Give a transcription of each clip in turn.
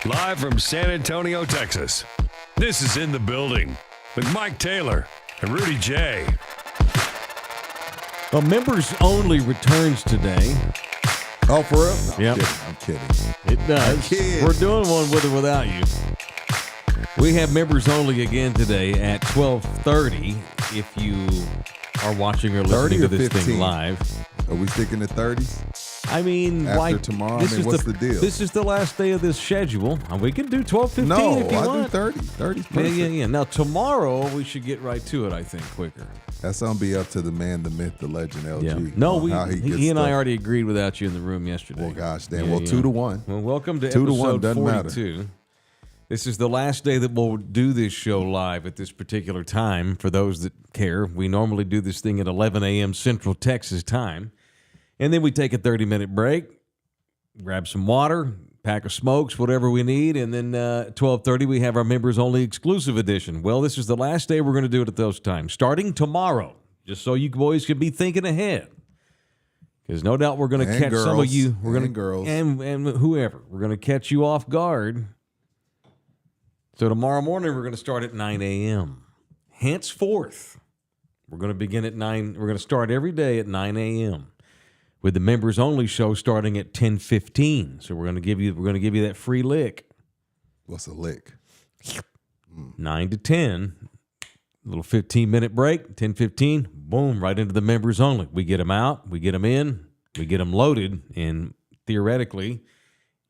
Live from San Antonio, Texas. This is In the Building with Mike Taylor and Rudy J. Well, members only returns today. Oh, for real? Yep. I'm kidding. It does. We're doing one with or without you. We have members only again today at 12:30. If you are watching or listening to this 15? thing live. Are we sticking to 30s? I mean, After tomorrow, what's the deal? This is the last day of this schedule. We can do 12:15 No, if you I want. do 30. 30's perfect. Yeah. Now, tomorrow, we should get right to it, I think, quicker. That's going to be up to the man, the myth, the legend, LG. Yeah. No, how he gets he and I stuff. already agreed without you in the room yesterday. Well, gosh, damn. 2-1. Well, welcome to 2-1 episode doesn't 42. matter. This is the last day that we'll do this show live at this particular time. For those that care, we normally do this thing at 11 a.m. Central Texas time. And then we take a 30-minute break, grab some water, pack of smokes, whatever we need, and then 12:30 we have our members-only exclusive edition. Well, this is the last day we're going to do it at those times, starting tomorrow, just so you boys can be thinking ahead. Because no doubt we're going to catch some of you. We're going to girls. And whoever. We're going to catch you off guard. So tomorrow morning we're going to start at 9 a.m. Henceforth, we're going to begin at 9. We're going to start every day at 9 a.m. with the members only show starting at 10:15. So we're going to give you that free lick. What's a lick? 9 to 10. A little 15-minute break, 10:15, boom, right into the members only. We get them out, we get them in, we get them loaded, and theoretically,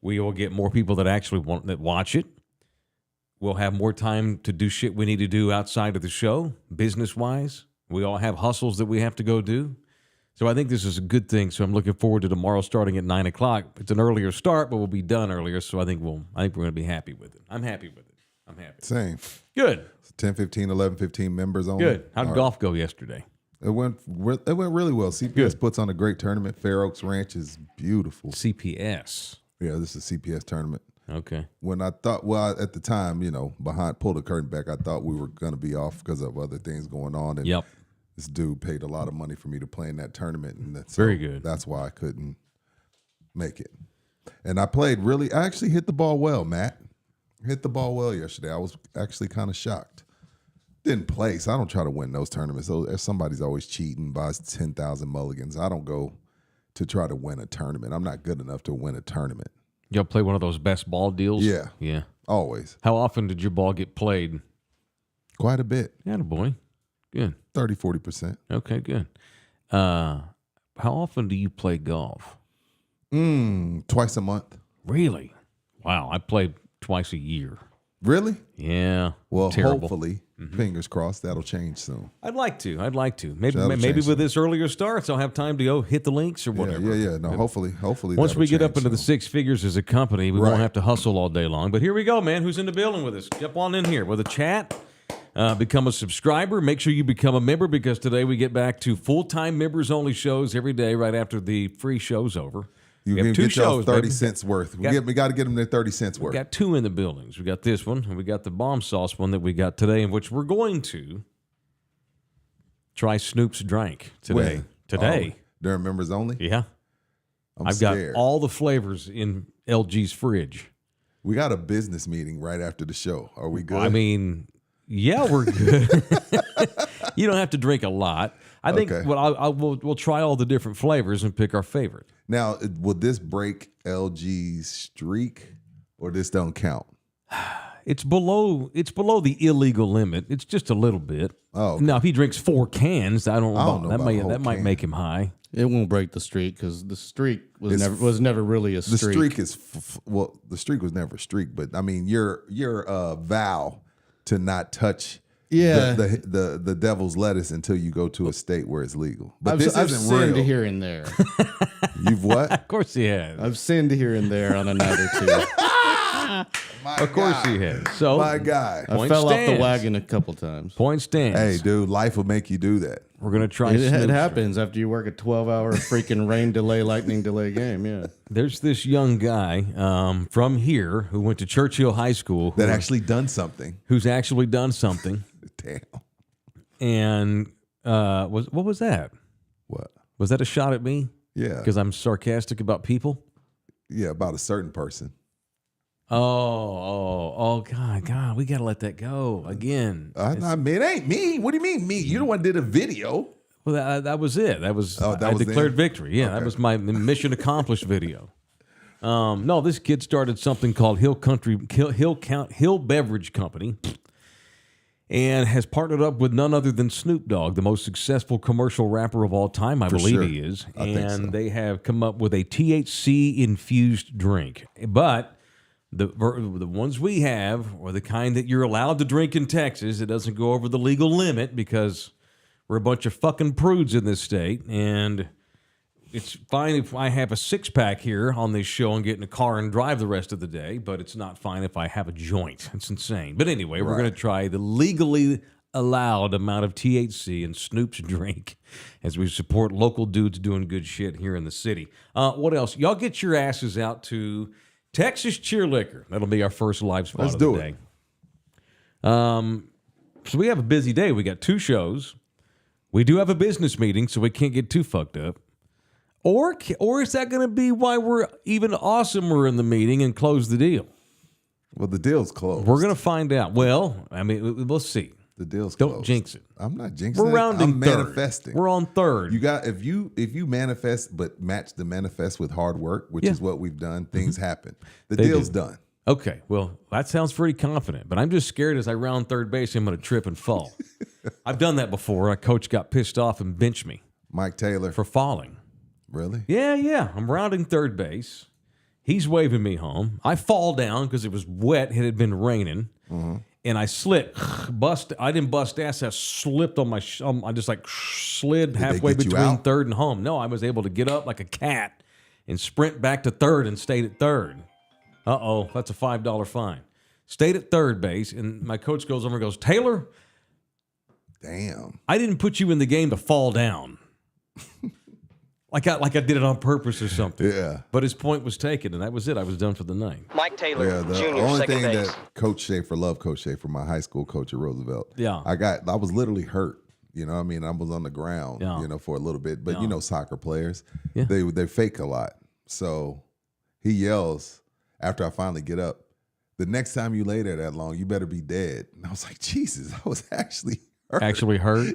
we will get more people that actually watch it. We'll have more time to do shit we need to do outside of the show, business-wise. We all have hustles that we have to go do. So I think this is a good thing. So I'm looking forward to tomorrow starting at 9 o'clock. It's an earlier start, but we'll be done earlier. So I think we're going to be happy with it. I'm happy with it. I'm happy. Same. Good. 10-15, 11-15 members only. Good. How'd golf go yesterday? It went really well. CPS puts on a great tournament. Fair Oaks Ranch is beautiful. CPS. Yeah, this is a CPS tournament. Okay. When I thought, at the time, pull the curtain back, I thought we were going to be off because of other things going on. And Yep. this dude paid a lot of money for me to play in that tournament. And that's Very good. That's why I couldn't make it. And I actually hit the ball well, Matt. Hit the ball well yesterday. I was actually kind of shocked. Didn't place. I don't try to win those tournaments. So if somebody's always cheating, buys 10,000 mulligans. I don't go to try to win a tournament. I'm not good enough to win a tournament. Y'all play one of those best ball deals? Yeah. Yeah. Always. How often did your ball get played? Quite a bit. Attaboy. Good. 30, 40%. Okay, good. How often do you play golf? Twice a month. Really? Wow, I play twice a year. Really? Yeah. Well, terrible. hopefully, fingers crossed, that'll change soon. I'd like to. Maybe That'll maybe change with this earlier starts, I'll have time to go hit the links or whatever. Yeah. No, hopefully. Once we get up that'll into the change six figures as a company, we Right. won't have to hustle all day long. But here we go, man. Who's in the building with us? Jump on in here with a chat. Become a subscriber. Make sure you become a member because today we get back to full-time members-only shows every day right after the free show's over. You We have can two get y'all shows, 30 baby. cents worth. We Got- got to get them their 30 cents We worth. got two in the buildings. We got this one, and we got the bomb sauce one that we got today, in which we're going to try Snoop's drink today. When? Today. Oh, they're members only? Yeah. I've scared. got all the flavors in LG's fridge. We got a business meeting right after the show. Are we good? I mean, yeah, we're good. You don't have to drink a lot. I think Okay. we'll try all the different flavors and pick our favorite. Now, will this break LG's streak or this don't count? It's below the illegal limit. It's just a little bit. Oh, okay. Now if he drinks 4 cans, I don't know. I don't know that about may a whole that might can. make him high. It won't break the streak because the streak It's was never really a The streak. streak is the streak was never a streak, but I mean your vow to not touch Yeah. the devil's lettuce until you go to a state where it's legal. But this I've isn't sinned real. here and there. You've what? Of course he has. I've sinned here and there on a night or two. Of course he has. So My guy. I Point fell off stands. the wagon a couple times. point stands. Hey, dude, life will make you do that. We're gonna try. It Snoop's. happens after you work a 12-hour freaking rain delay, lightning delay game. Yeah. There's this young guy from here who went to Churchill High School That actually done something. who's actually done something. Damn. And what was that? What? Was that a shot at me? Yeah. Because I'm sarcastic about people? Yeah, about a certain person. God, we gotta let that go again. I mean, it ain't me. What do you mean me? You the one did a video. Well, that was it. That was that I was declared it? victory. Yeah, that was my mission accomplished video. No, this kid started something called Hill Beverage Company, and has partnered up with none other than Snoop Dogg, the most successful commercial rapper of all time, I believe sure. he is. I think so. They have come up with a THC infused drink, but the ones we have are the kind that you're allowed to drink in Texas. It doesn't go over the legal limit because we're a bunch of fucking prudes in this state, and it's fine if I have a six-pack here on this show and get in a car and drive the rest of the day, but it's not fine if I have a joint. It's insane. But anyway, we're going to try the legally allowed amount of THC in Snoop's drink as we support local dudes doing good shit here in the city. What else? Y'all get your asses out to Texas Cheer Liquor. That'll be our first live spot Let's of the do day. So we have a busy day. We got 2 shows. We do have a business meeting, so we can't get too fucked up. Or is that going to be why we're even awesomer in the meeting and close the deal? Well, the deal's closed. We're going to find out. Well, I mean, we'll see. The deal's Don't closed. jinx it. I'm not jinxing We're it. rounding I'm third. manifesting. We're on third. You got if you manifest but match the manifest with hard work, which is what we've done, things happen. The deal's done. Okay, well, that sounds pretty confident, but I'm just scared as I round third base, I'm going to trip and fall. I've done that before. A coach got pissed off and benched me Mike Taylor. for falling. Really? Yeah. I'm rounding third base. He's waving me home. I fall down because it was wet. It had been raining. And I slid. I didn't bust ass. I slipped on my I just like slid halfway get you between out? third and home. No, I was able to get up like a cat and sprint back to third and stayed at third. Uh-oh, that's a $5 fine. Stayed at third base, and my coach goes over and goes, Taylor, Damn. I didn't put you in the game to fall down. Like I did it on purpose or something. Yeah. But his point was taken, and that was it. I was done for the night. Mike Taylor, Yeah, the Jr., only second thing base. that Coach Schaefer, love Coach Schaefer, my high school coach at Roosevelt. Yeah. I was literally hurt. You know what I mean? I was on the ground, Yeah. for a little bit. But, soccer players, Yeah. they fake a lot. So he yells after I finally get up, the next time you lay there that long, you better be dead. And I was like, Jesus, I was actually hurt. Actually hurt?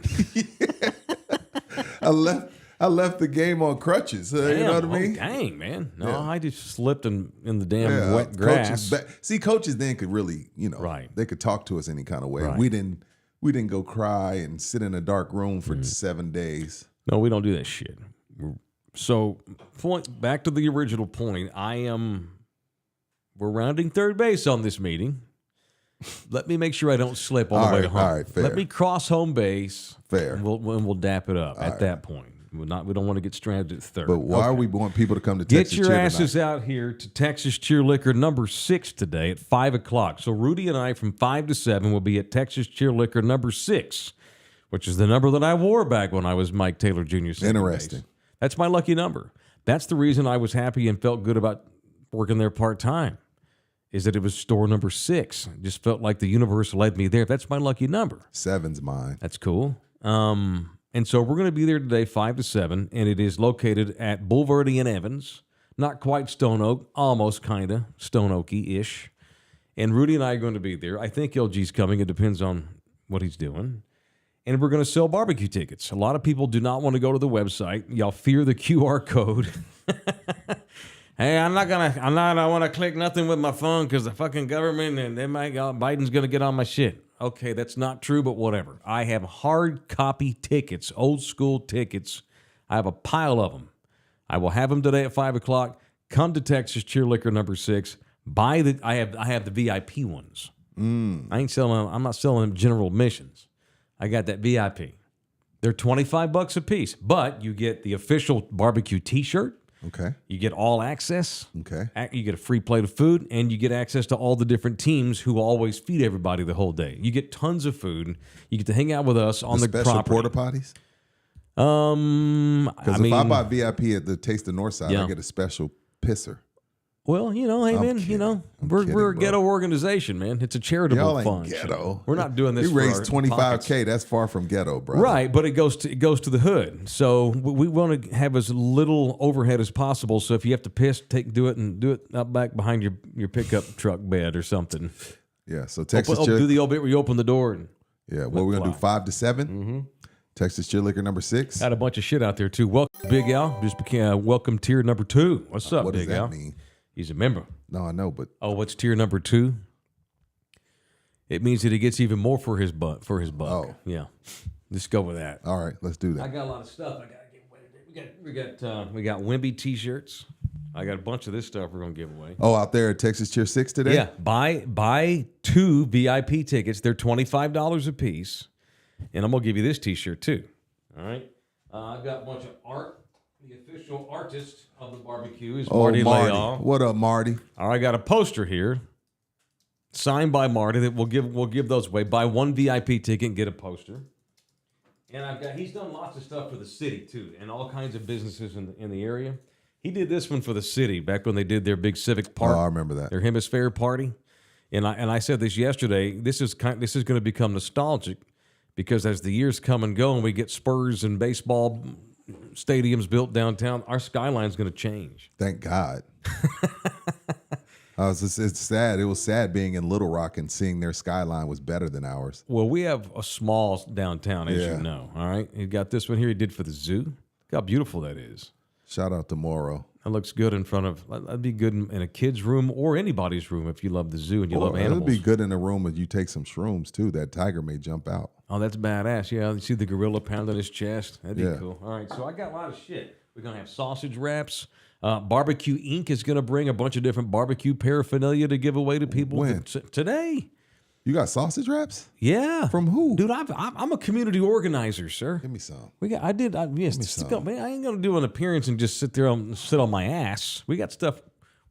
I left the game on crutches. You know what I mean? Dang, man. No, Yeah. I just slipped in the damn wet grass. Coaches then could really, Right. they could talk to us any kind of way. Right. We didn't go cry and sit in a dark room for 7 days. No, we don't do that shit. So, back to the original point. We're rounding third base on this meeting. Let me make sure I don't slip all the way to home. all right, fair. Let me cross home base. Fair. And we'll dap it up at that point. We don't want to get stranded at third. But why we want people to come to Get Texas your Cheer asses tonight? out here to Texas Cheer Liquor number 6 today at 5 o'clock. So Rudy and I from 5 to 7 will be at Texas Cheer Liquor number 6, which is the number that I wore back when I was Mike Taylor Jr. second Interesting. base. That's my lucky number. That's the reason I was happy and felt good about working there part-time, is that it was store number 6. It just felt like the universe led me there. That's my lucky number. 7's mine. That's cool. And so we're going to be there today, 5 to 7, and it is located at Boulevardy and Evans. Not quite Stone Oak, almost kind of Stone Oaky-ish. And Rudy and I are going to be there. I think LG's coming. It depends on what he's doing. And we're going to sell barbecue tickets. A lot of people do not want to go to the website. Y'all fear the QR code. Hey, I don't want to click nothing with my phone because the fucking government and Biden's going to get on my shit. Okay, that's not true, but whatever. I have hard copy tickets, old school tickets. I have a pile of them. I will have them today at 5 o'clock. Come to Texas Cheer Liquor number 6. I have the VIP ones. I'm not selling them general admissions. I got that VIP. They're $25 a piece, but you get the official barbecue T-shirt. Okay. You get all access. Okay. You get a free plate of food, and you get access to all the different teams who always feed everybody the whole day. You get tons of food. You get to hang out with us on the special property. porta potties? Because if I buy VIP at the Taste of Northside, I get a special pisser. Well, hey, man, we're a kidding, ghetto organization, man. It's a charitable Y'all ain't fund. ghetto. We're not doing this. We for our raised pockets. $25K. That's far from ghetto, bro. Right, but it goes to the hood. So we want to have as little overhead as possible. So if you have to piss, do it out back behind your pickup truck bed or something. Yeah. So Texas do the old bit where you open the door and yeah. What we're gonna do? 5 to 7. Mm-hmm. Texas Cheer Liquor number 6. got a bunch of shit out there too. Welcome, Big Al. Just became welcome tier number 2. What's up, What Big does that Al? mean? He's a member. No, I know, but Oh, what's tier number 2? It means that he gets even more for his buck. Oh. Yeah. Just go with that. all right, let's do I that. got a lot of stuff I gotta give away. We got Wemby t-shirts. I got a bunch of this stuff we're gonna give away. Oh, out there at Texas Cheer 6 today? Yeah, buy 2 VIP tickets. They're $25 a piece, and I'm gonna give you this t-shirt too. All right. I've got a bunch of art. The official artist of the barbecue is Marty Leal. What up, Marty? All right, I got a poster here, signed by Marty. That we'll give those away. Buy 1 VIP ticket and get a poster. And he's done lots of stuff for the city too, and all kinds of businesses in the area. He did this one for the city back when they did their big civic park. Oh, I remember that. Their hemisphere party. And I said this yesterday. This is going to become nostalgic because as the years come and go, and we get Spurs and baseball stadiums built downtown, our skyline's going to change. Thank God. It's sad. It was sad being in Little Rock and seeing their skyline was better than ours. Well, we have a small downtown, as Yeah. you know. All right, he got this one here. He did for the zoo. Look how beautiful that is. Shout out to Morrow. That looks good in front of. That'd be good in a kid's room or anybody's room if you love the zoo and you love It animals. would be good in a room if you take some shrooms too. That tiger may jump out. Oh, that's badass. Yeah, you see the gorilla pounding his chest. That'd be Yeah. cool. All right, so I got a lot of shit. We're going to have sausage wraps. Barbecue Inc. is going to bring a bunch of different barbecue paraphernalia to give away to people When? today. You got sausage wraps? Yeah. From who? Dude, I'm a community organizer, sir. Give me some. Yes, man, I ain't going to do an appearance and just sit on my ass. We got stuff.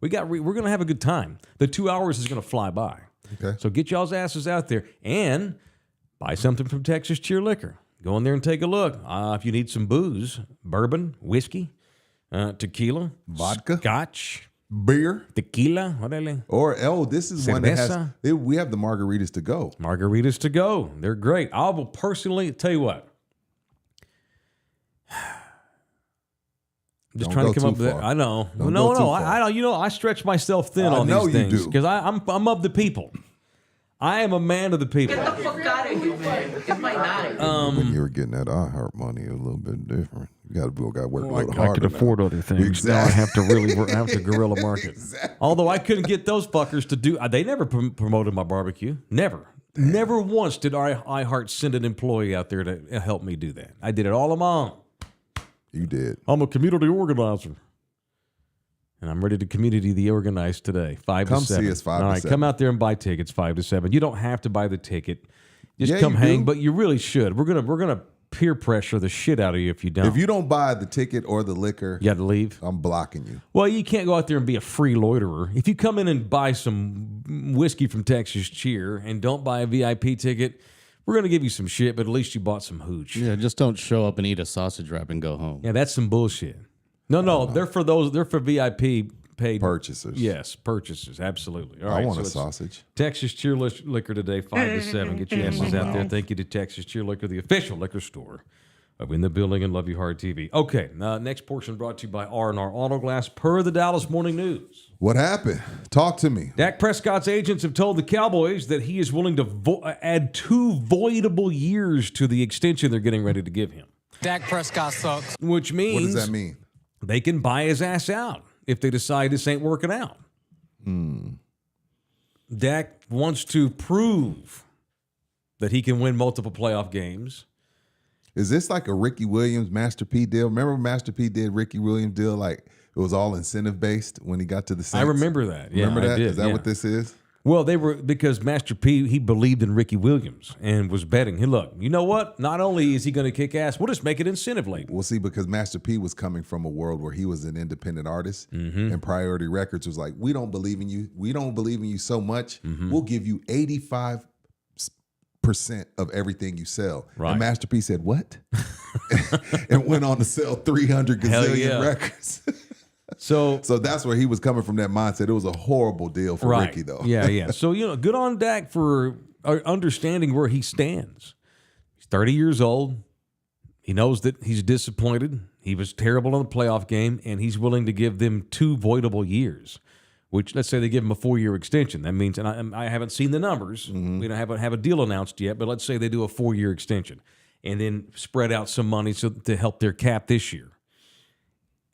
We're going to have a good time. The 2 hours is going to fly by. Okay. So get y'all's asses out there and buy something from Texas Cheer Liquor. Go in there and take a look. If you need some booze, bourbon, whiskey, tequila, Vodka? scotch, Beer? tequila, whatever. Or, this is one that has, Cerveza? we have the margaritas to go. Margaritas to go. They're great. I will personally tell you what. I'm just Don't trying to go come up too with far. it. I know. Don't No. go too far. I know. I stretch myself thin I on know these you things do. because I'm of the people. I am a man of the people. Get the fuck out of here, man. It's my night. When you were getting that iHeart money, a little bit different. You got to work a little I harder. could afford other things. Exactly. Now I have to really have to guerrilla market. Although I couldn't get those fuckers to do. They never promoted my barbecue. Never. Never once did iHeart send an employee out there to help me do that. I did it all on my own. You did. I'm a community organizer. And I'm ready to community organize today. 5 Come to 7. see us 5 All to right, 7. come out there and buy tickets 5 to 7. You don't have to buy the ticket. Just Yeah, come you hang, do. but you really should. We're gonna peer pressure the shit out of you if you don't. If you don't buy the ticket or the liquor, You got to leave. I'm blocking you. Well, you can't go out there and be a free loiterer. If you come in and buy some whiskey from Texas Cheer and don't buy a VIP ticket, we're going to give you some shit, but at least you bought some hooch. Yeah, just don't show up and eat a sausage wrap and go home. Yeah, that's some bullshit. No, they're for VIP paid Purchasers. Yes, purchases. Absolutely. All I right, want a it's sausage. Texas Cheer Liquor today, 5 to 7. Get your asses out there. Thank you to Texas Cheer Liquor, the official liquor store of In the Building and Love You Hard TV. Okay, next portion brought to you by R&R Auto Glass per the Dallas Morning News. What happened? Talk to me. Dak Prescott's agents have told the Cowboys that he is willing to add 2 voidable years to the extension they're getting ready to give him. Dak Prescott sucks. Which What means does that mean? they can buy his ass out if they decide this ain't working out. Dak wants to prove that he can win multiple playoff games. Is this like a Ricky Williams, Master P deal? Remember when Master P did Ricky Williams deal? Like it was all incentive based when he got to the Saints. I remember that. Yeah, Remember that? I did. Is that yeah. what this is? Well, they were because Master P, he believed in Ricky Williams and was betting. Hey, look, you know what? Not only is he going to kick ass, we'll just make it incentive laden. Well, see, because Master P was coming from a world where he was an independent artist, and Priority Records was like, "We don't believe in you. We don't believe in you so much. We'll give you 85% of everything you sell." Right. And Master P said, "What?" and went on to sell 300 Hell gazillion yeah. records. So that's where he was coming from, that mindset. It was a horrible deal for Ricky, though. Yeah. So, good on Dak for understanding where he stands. He's 30 years old. He knows that he's disappointed. He was terrible in the playoff game, and he's willing to give them 2 voidable years, which, let's say they give him a 4-year extension. That means, and I haven't seen the numbers. We don't have a deal announced yet, but let's say they do a 4-year extension and then spread out some money to help their cap this year.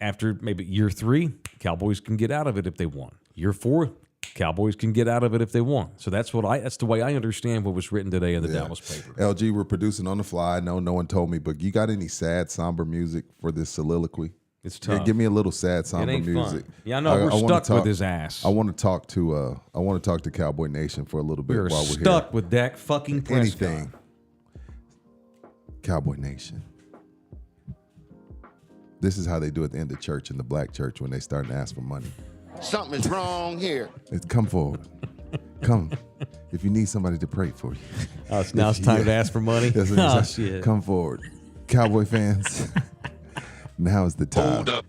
After maybe year 3, Cowboys can get out of it if they want. Year 4, Cowboys can get out of it if they want. So that's the way I understand what was written today in the Dallas paper. LG, we're producing on the fly. I know no one told me, but you got any sad, somber music for this soliloquy? It's tough. Yeah, give me a little sad, somber ain't music. Fun. Yeah, I know. We're stuck with his ass. I want to talk to Cowboy Nation for a little bit We're while we're here. stuck with Dak fucking Prescott. Anything. Cowboy Nation. This is how they do at the end of church in the black church when they start to ask for money. Something's wrong here. Come forward. Come. If you need somebody to pray for you. Oh, now it's time to ask for money? Shit. Come forward. Cowboy fans, now is the time. Hold up.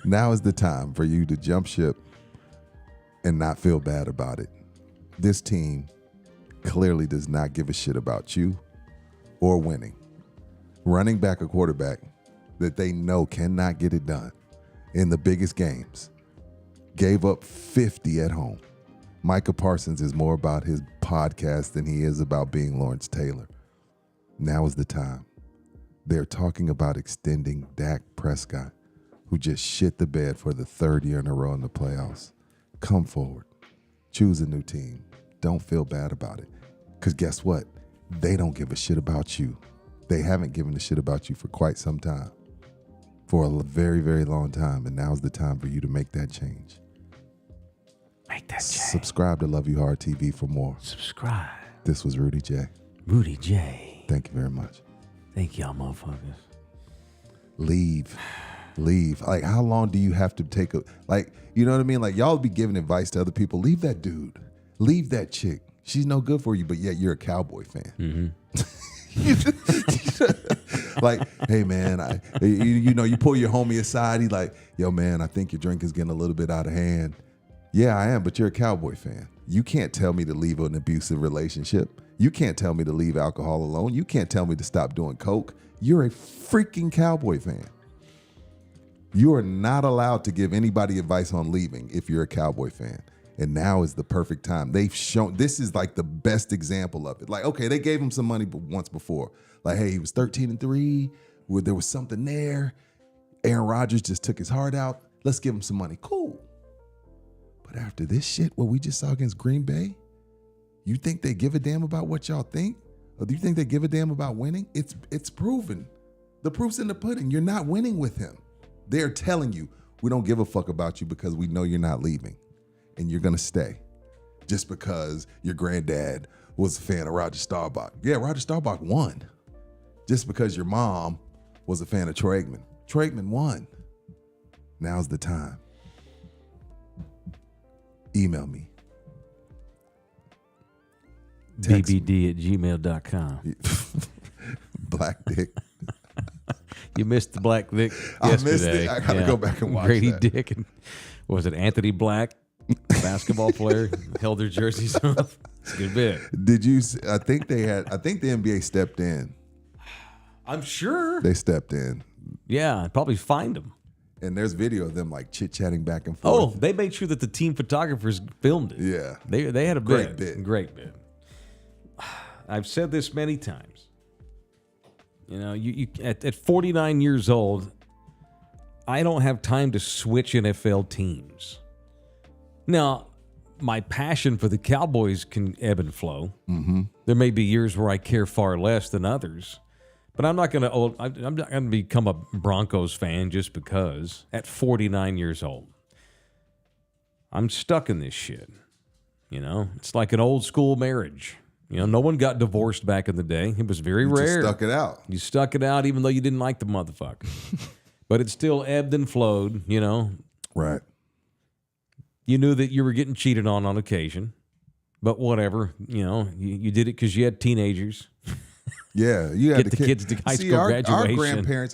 Now is the time for you to jump ship and not feel bad about it. This team clearly does not give a shit about you or winning. Running back a quarterback that they know cannot get it done in the biggest games. Gave up 50 at home. Micah Parsons is more about his podcast than he is about being Lawrence Taylor. Now is the time. They're talking about extending Dak Prescott, who just shit the bed for the 3rd year in a row in the playoffs. Come forward. Choose a new team. Don't feel bad about it. Because guess what? They don't give a shit about you. They haven't given a shit about you for quite some time. For a very, very long time. And now's the time for you to make that change. Make that change. Subscribe to Love You Hard TV for more. Subscribe. This was Rudy J. Rudy J. Thank you very much. Thank y'all, motherfuckers. Leave. Like, how long do you have to take you know what I mean? Like, y'all be giving advice to other people. Leave that dude. Leave that chick. She's no good for you, but yet you're a Cowboy fan. Like, hey, man, you pull your homie aside. He's like, yo, man, I think your drink is getting a little bit out of hand. Yeah, I am, but you're a Cowboy fan. You can't tell me to leave an abusive relationship. You can't tell me to leave alcohol alone. You can't tell me to stop doing coke. You're a freaking Cowboy fan. You are not allowed to give anybody advice on leaving if you're a Cowboy fan. And now is the perfect time. They've shown, this is like the best example of it. Like, okay, they gave him some money once before. Like, hey, he was 13-3. There was something there. Aaron Rodgers just took his heart out. Let's give him some money. Cool. But after this shit, what we just saw against Green Bay, you think they give a damn about what y'all think? Or do you think they give a damn about winning? It's proven. The proof's in the pudding. You're not winning with him. They're telling you, we don't give a fuck about you because we know you're not leaving. And you're going to stay. Just because your granddad was a fan of Roger Staubach. Yeah, Roger Staubach won. Just because your mom was a fan of Troy Aikman. Troy Aikman won. Now's the time. Email me. bbd@gmail.com. Black Dick. You missed the Black Dick I yesterday. missed it. I got to go back and watch Grady that. Dick and was it Anthony Black, basketball player, held their jerseys up. It's a good bit. Did you? I think the NBA stepped in. I'm sure. They stepped in. Yeah, I'd probably find them. And there's video of them like chit-chatting back and Oh, forth. they made sure that the team photographers filmed it. Yeah. They had a Great bit. Great bit. I've said this many times. You know, you at 49 years old, I don't have time to switch NFL teams. Now, my passion for the Cowboys can ebb and flow. Mm-hmm. There may be years where I care far less than others. But I'm not going to become a Broncos fan just because at 49 years old. I'm stuck in this shit. You know, it's like an old school marriage. You know, no one got divorced back in the day. It was very rare. Just stuck it out. You stuck it out even though you didn't like the motherfucker. But it still ebbed and flowed, you know. Right. You knew that you were getting cheated on occasion. But whatever, you know, you did it because you had teenagers. Yeah, you had Get the kids to high See, school our graduation.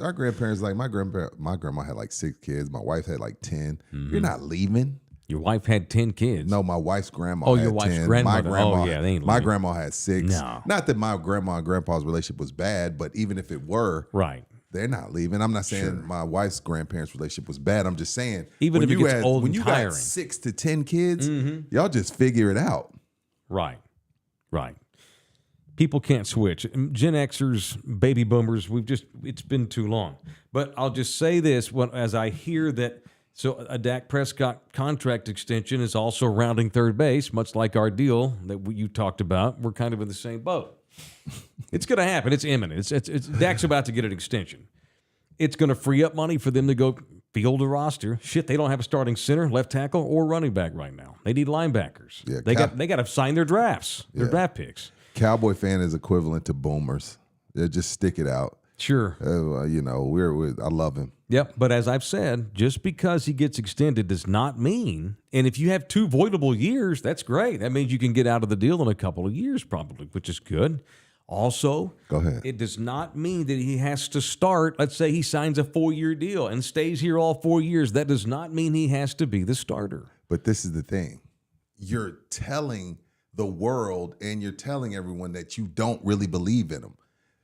Our grandparents, like my grandma had like 6 kids. My wife had like 10. Mm-hmm. You're not leaving. Your wife had 10 kids. No, my wife's grandma. Oh, had your wife's 10. grandmother. My grandma, Oh, yeah, they ain't my leaving. grandma had 6. No. Not that my grandma and grandpa's relationship was bad, but even if it were, Right. they're not leaving. I'm not saying my wife's grandparents' relationship was bad. I'm just saying Even when if it you gets old when and you tiring. got 6 to 10 kids, y'all just figure it out. Right. Right. People can't switch. Gen Xers, baby boomers, it's been too long. But I'll just say this, as I hear that, so a Dak Prescott contract extension is also rounding third base, much like our deal that you talked about. We're kind of in the same boat. It's going to happen. It's imminent. It's Dak's about to get an extension. It's going to free up money for them to go field a roster. Shit, they don't have a starting center, left tackle, or running back right now. They need linebackers. Yeah, they got to sign their drafts, their draft picks. Cowboy fan is equivalent to boomers. They just stick it out. Sure. I love him. Yep. But as I've said, just because he gets extended does not mean, and if you have 2 voidable years, that's great. That means you can get out of the deal in a couple of years probably, which is good. Also, Go ahead. It does not mean that he has to start. Let's say he signs a 4-year deal and stays here all 4 years. That does not mean he has to be the starter. But this is the thing. You're telling the world and you're telling everyone that you don't really believe in him.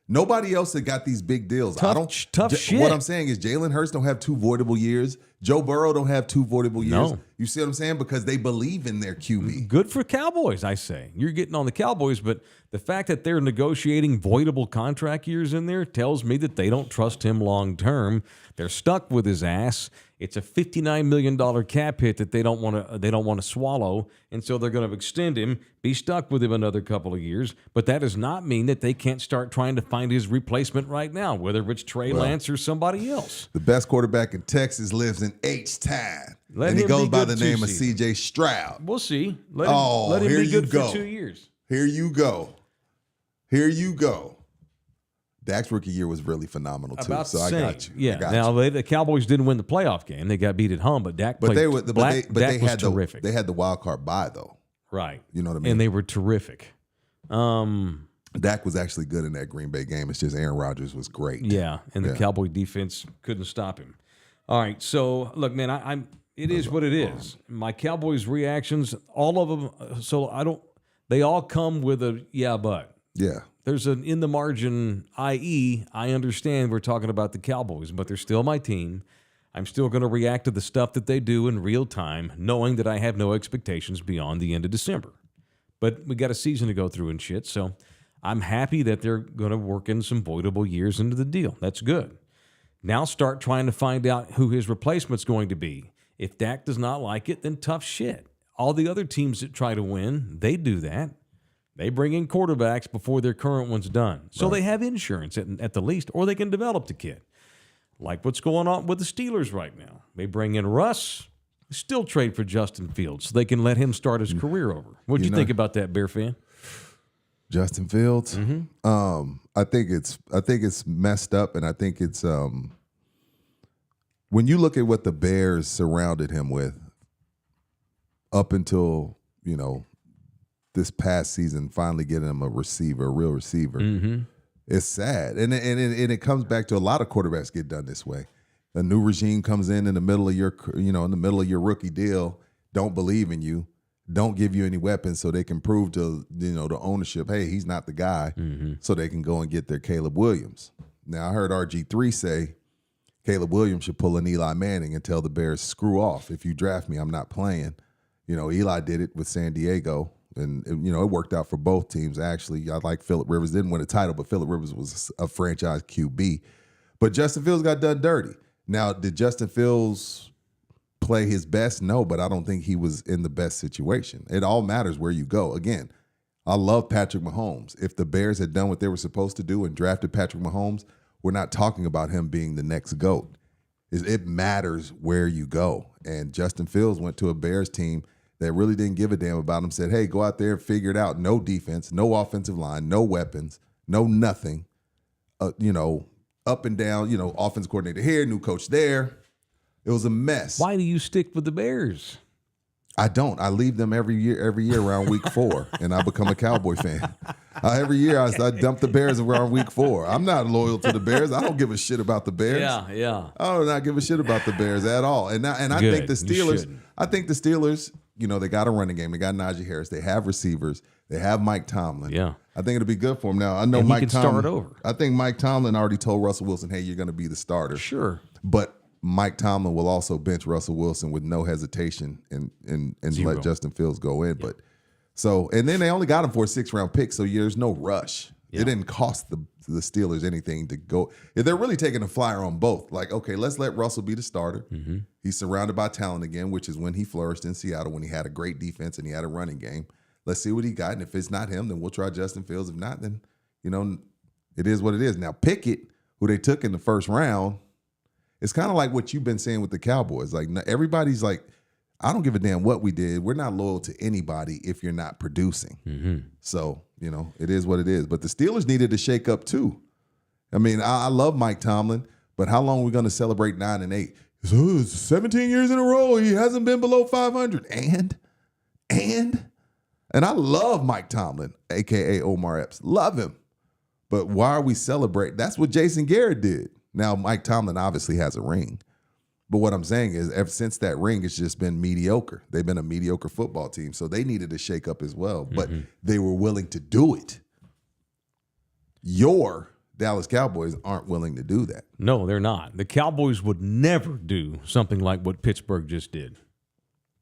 Nobody else that got these big deals. Tough shit. What I'm saying is Jalen Hurts don't have 2 voidable years. Joe Burrow don't have 2 voidable years. No. You see what I'm saying? Because they believe in their QB. Good for Cowboys, I say. You're getting on the Cowboys, but the fact that they're negotiating voidable contract years in there tells me that they don't trust him long term. They're stuck with his ass. It's a $59 million cap hit that they don't want to swallow, and so they're going to extend him, be stuck with him another couple of years. But that does not mean that they can't start trying to find his replacement right now, whether it's Trey Lance or somebody else. The best quarterback in Texas lives in H-Town. Let And he him goes be by good the name of 2 seasons. C.J. Stroud. We'll see. Let him here be you good go. for 2 years. Here you go. Here you go. Dak's rookie year was really phenomenal too. About So the I same. got you. Yeah. I got Now you. the Cowboys didn't win the playoff game; they got beat at home. But Dak played. They Dak was had terrific. they had the wild card bye though. Right. You know what I mean? And they were terrific. Dak was actually good in that Green Bay game. It's just Aaron Rodgers was great. Yeah, and the Cowboy defense couldn't stop him. All right, so look, man, it is what it is. My Cowboys reactions, all of them. So they all come with a yeah, but. Yeah. There's an in the margin, i.e., I understand we're talking about the Cowboys, but they're still my team. I'm still going to react to the stuff that they do in real time, knowing that I have no expectations beyond the end of December. But we got a season to go through and shit, so I'm happy that they're going to work in some voidable years into the deal. That's good. Now start trying to find out who his replacement's going to be. If Dak does not like it, then tough shit. All the other teams that try to win, they do that. They bring in quarterbacks before their current one's done. So they have insurance at the least, or they can develop the kid. Like what's going on with the Steelers right now. They bring in Russ, still trade for Justin Fields so they can let him start his career over. What'd you think about that, Bear fan? Justin Fields. I think it's messed up, and I think it's when you look at what the Bears surrounded him with up until this past season, finally getting him a real receiver. It's sad, and it comes back to a lot of quarterbacks get done this way. A new regime comes in the middle of your rookie deal, don't believe in you, don't give you any weapons, so they can prove to the ownership, hey, he's not the guy, so they can go and get their Caleb Williams. Now I heard RG3 say Caleb Williams should pull an Eli Manning and tell the Bears, screw off. If you draft me, I'm not playing. Eli did it with San Diego. And it worked out for both teams. Actually, I like Phillip Rivers. Didn't win a title, but Phillip Rivers was a franchise QB. But Justin Fields got done dirty. Now, did Justin Fields play his best? No, but I don't think he was in the best situation. It all matters where you go. Again, I love Patrick Mahomes. If the Bears had done what they were supposed to do and drafted Patrick Mahomes, we're not talking about him being the next GOAT. It matters where you go. And Justin Fields went to a Bears team that really didn't give a damn about him, said, hey, go out there and figure it out. No defense, no offensive line, no weapons, no nothing. Up and down, offense coordinator here, new coach there. It was a mess. Why do you stick with the Bears? I don't. I leave them every year around week 4, and I become a Cowboy fan. Every year I dump the Bears around week 4. I'm not loyal to the Bears. I don't give a shit about the Bears. Yeah. I do not give a shit about the Bears at all. And I think the Steelers, they got a running game. They got Najee Harris. They have receivers. They have Mike Tomlin. Yeah. I think it'll be good for him. Now, I know and Mike he can Tomlin. start over. I think Mike Tomlin already told Russell Wilson, hey, you're going to be the starter. Sure. But Mike Tomlin will also bench Russell Wilson with no hesitation and let Justin Fields go in. Yeah. And then they only got him for a 6th-round pick, so there's no rush. Yeah. It didn't cost the Steelers anything to go. If they're really taking a flyer on both, like, okay, let's let Russell be the starter. Mm-hmm. He's surrounded by talent again, which is when he flourished in Seattle, when he had a great defense and he had a running game. Let's see what he got, and if it's not him, then we'll try Justin Fields. If not, then, it is what it is. Now, Pickett, who they took in the 1st round, it's kind of like what you've been saying with the Cowboys. Like, everybody's like, I don't give a damn what we did. We're not loyal to anybody if you're not producing. Mm-hmm. So, it is what it is. But the Steelers needed to shake up too. I mean, I love Mike Tomlin, but how long are we going to celebrate 9-8? So, 17 years in a row, he hasn't been below 500. And I love Mike Tomlin, a.k.a. Omar Epps. Love him. But why are we celebrating? That's what Jason Garrett did. Now, Mike Tomlin obviously has a ring. But what I'm saying is, ever since that ring, it's just been mediocre. They've been a mediocre football team, so they needed to shake up as well. But they were willing to do it. Your Dallas Cowboys aren't willing to do that. No, they're not. The Cowboys would never do something like what Pittsburgh just did.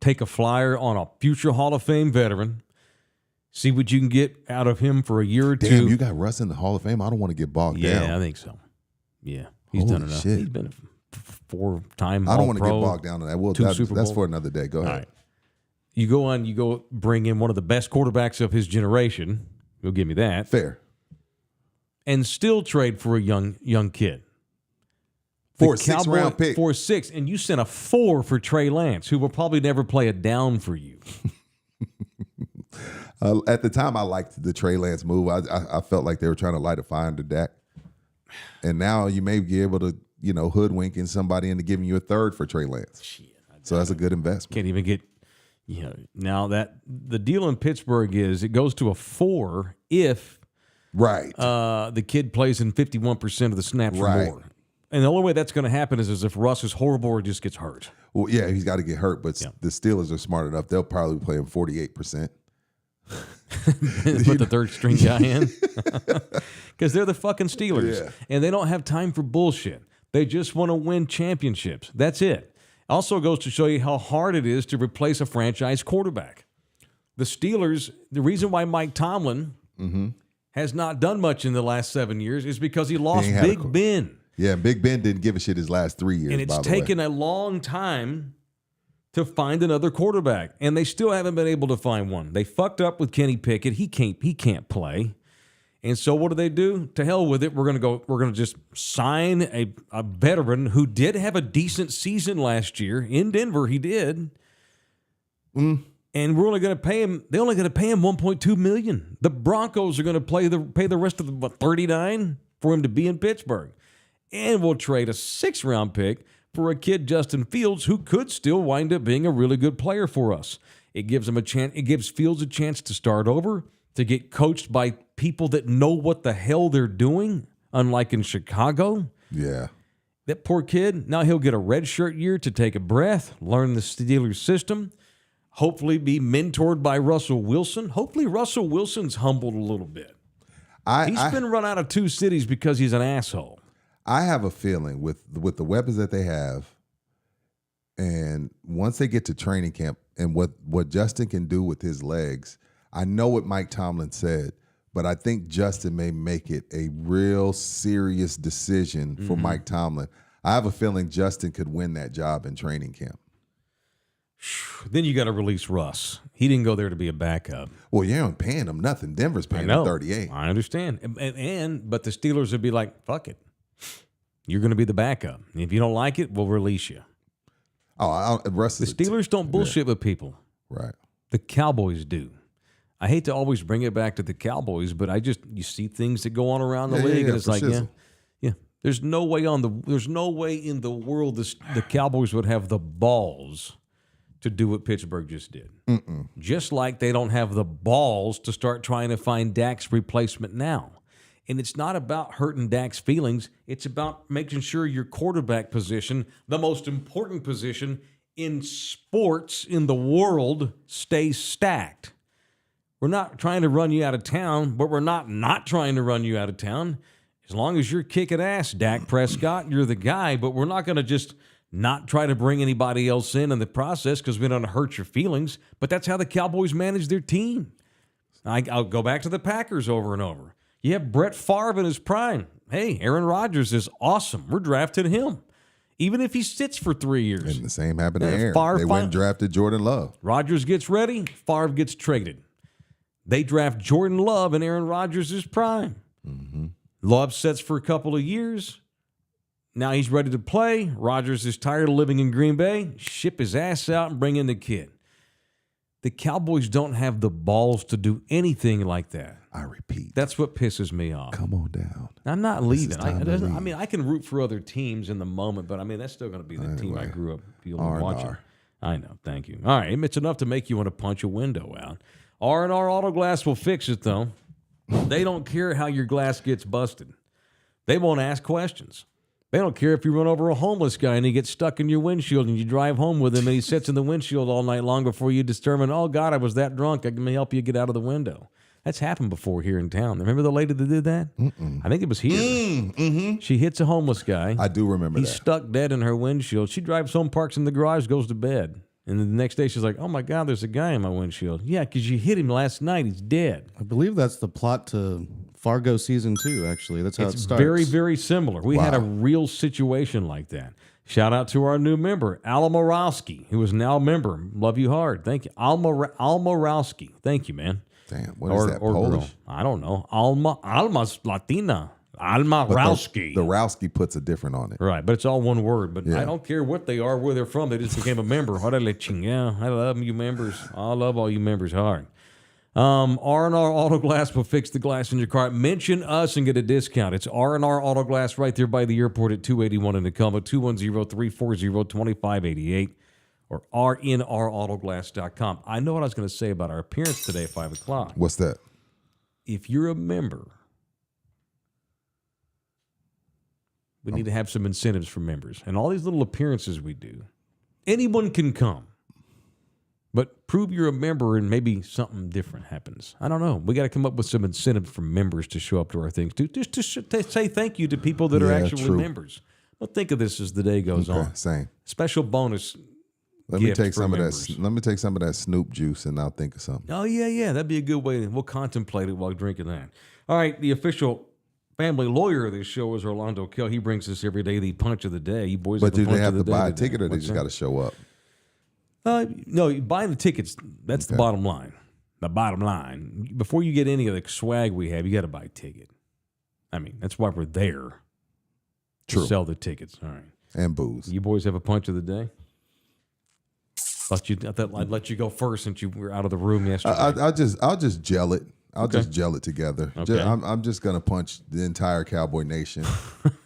Take a flyer on a future Hall of Fame veteran, see what you can get out of him for a year or two. Damn, you got Russ in the Hall of Fame? I don't want to get bogged down. Yeah, I think so. Yeah, he's Holy done enough. shit. He's been a 4-time I don't want to get All-Pro, bogged down in that. Well, 2 Super that's Bowls. for another day. Go ahead. All right. You go bring in one of the best quarterbacks of his generation. You'll give me that. Fair. And still trade for a young kid. For a 6th-round pick. For a 6, and you sent a 4 for Trey Lance, who will probably never play a down for you. At the time, I liked the Trey Lance move. I felt like they were trying to light a fire under Dak. And now you may be able to, hoodwinking somebody into giving you a 3rd for Trey Lance. Shit, So that's a good investment. can't even get, now that the deal in Pittsburgh is it goes to a 4 if Right. the kid plays in 51% of the snaps or Right. more. And the only way that's going to happen is if Russ is horrible or just gets hurt. Well, yeah, he's got to get hurt, but Yeah. the Steelers are smart enough. They'll probably play him 48%. Put the 3rd string guy in. Because they're the fucking Steelers. Yeah. And they don't have time for bullshit. They just want to win championships. That's it. Also goes to show you how hard it is to replace a franchise quarterback. The Steelers, the reason why Mike Tomlin has not done much in the last 7 years is because he lost ain't had a Big Ben. Yeah, Big Ben didn't give a shit his last 3 years, And it's by the way. taken a long time to find another quarterback, and they still haven't been able to find one. They fucked up with Kenny Pickett. He can't play. And so what do? To hell with it. We're gonna just sign a veteran who did have a decent season last year in Denver. He did. And we're only going to pay him. They're only going to pay him $1.2 million. The Broncos are going to pay the rest of the $39 for him to be in Pittsburgh, and we'll trade a 6th-round pick for a kid, Justin Fields, who could still wind up being a really good player for us. It gives him a chance. It gives Fields a chance to start over, to get coached by people that know what the hell they're doing, unlike in Chicago. Yeah. That poor kid, now he'll get a redshirt year to take a breath, learn the Steelers system, hopefully be mentored by Russell Wilson. Hopefully Russell Wilson's humbled a little bit. He's been run out of 2 cities because he's an asshole. I have a feeling with the weapons that they have, and once they get to training camp and what Justin can do with his legs, I know what Mike Tomlin said, but I think Justin may make it a real serious decision for Mike Tomlin. I have a feeling Justin could win that job in training camp. Then you got to release Russ. He didn't go there to be a backup. Well, you ain't paying him nothing. Denver's paying him 38. I understand. But the Steelers would be like, fuck it. You're going to be the backup. If you don't like it, we'll release you. Russ The is Steelers don't bullshit with people. right. The Cowboys do. I hate to always bring it back to the Cowboys, but you see things that go on around the league, and it's for like, shizzle. yeah. There's no way in the world the Cowboys would have the balls to do what Pittsburgh just did. Just like they don't have the balls to start trying to find Dak's replacement now. And it's not about hurting Dak's feelings. It's about making sure your quarterback position, the most important position in sports in the world, stays stacked. We're not trying to run you out of town, but we're not trying to run you out of town. As long as you're kicking ass, Dak Prescott, you're the guy, but we're not going to just not try to bring anybody else in the process because we don't hurt your feelings. But that's how the Cowboys manage their team. I'll go back to the Packers over and over. You have Brett Favre in his prime. Hey, Aaron Rodgers is awesome. We're drafting him. Even if he sits for 3 years. And the same happened to Aaron. Favre They went and drafted Jordan Love. Rodgers gets ready, Favre gets traded. They draft Jordan Love in Aaron Rodgers' prime. Love sits for a couple of years. Now he's ready to play. Rodgers is tired of living in Green Bay. Ship his ass out and bring in the kid. The Cowboys don't have the balls to do anything like that. I repeat. That's what pisses me off. Come on down. I'm not leaving. time to leave. I mean, I can root for other teams in the moment, but I mean, that's still going to be the team I grew up feeling and watching. R&R. I know. Thank you. All right. It's enough to make you want to punch a window out. R&R Auto Glass will fix it, though. They don't care how your glass gets busted. They won't ask questions. They don't care if you run over a homeless guy and he gets stuck in your windshield and you drive home with him and he sits in the windshield all night long before you determine, oh, God, I was that drunk. I can help you get out of the window. That's happened before here in town. Remember the lady that did that? I think it was here. She hits a homeless guy. I do remember He's that. stuck dead in her windshield. She drives home, parks in the garage, goes to bed. And then the next day she's like, oh, my God, there's a guy in my windshield. Yeah, because you hit him last night. He's dead. I believe that's the plot to Fargo season 2, actually. That's how it It's starts. very, very similar. We had a real situation like that. Shout out to our new member, Al Morowski, who is now a member. Love you hard. Thank you. Al Morowski. Thank you, man. Damn, what is that, Polish? Girl. I don't know. Alma's Latina. Alma But Rowski. The Rowski puts a different on it. Right, but it's all one word. But Yeah. I don't care what they are, where they're from. They just became a member. Yeah, I love you members. I love all you members hard. R&R Auto Glass will fix the glass in your car. Mention us and get a discount. It's R&R Auto Glass right there by the airport at 281 in Tacoma, 210-340-2588, or rnrautoglass.com. I know what I was going to say about our appearance today at 5 o'clock. What's that? If you're a member, we need to have some incentives for members. And all these little appearances we do, anyone can come. But prove you're a member and maybe something different happens. I don't know. We got to come up with some incentives for members to show up to our things, just to say thank you to people that are actually true. members. Well, think of this as the day goes on. Same. Special bonus. Let me gift take for some members. of that. Let me take some of that Snoop juice, and I'll think of something. Oh, yeah. That'd be a good way. We'll contemplate it while drinking that. All right. The official family lawyer of this show is Orlando Kell. He brings us every day the punch of the day. You boys But have the do punch they have of the to day buy a today. ticket, or they What's just that? got to show up? No, buying the tickets, that's the bottom line. The bottom line. Before you get any of the swag we have, you got to buy a ticket. I mean, that's why we're there. True. To sell the tickets. All right. And booze. You boys have a punch of the day? I thought I'd let you go first since you were out of the room yesterday. I'll just gel it. I'll Okay. just gel it together. Okay. I'm just gonna punch the entire Cowboy Nation.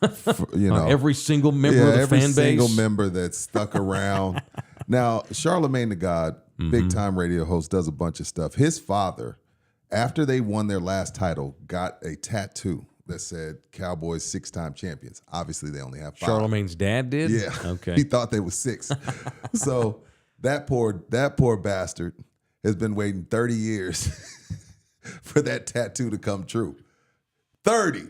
Every single member of the every fan base. single member that's stuck around. Now, Charlemagne the God, big time radio host, does a bunch of stuff. His father, after they won their last title, got a tattoo that said Cowboys 6-time champions. Obviously, they only have 5. Charlemagne's dad did? Yeah. Okay. He thought they were 6. So that poor bastard has been waiting 30 years for that tattoo to come true. 30.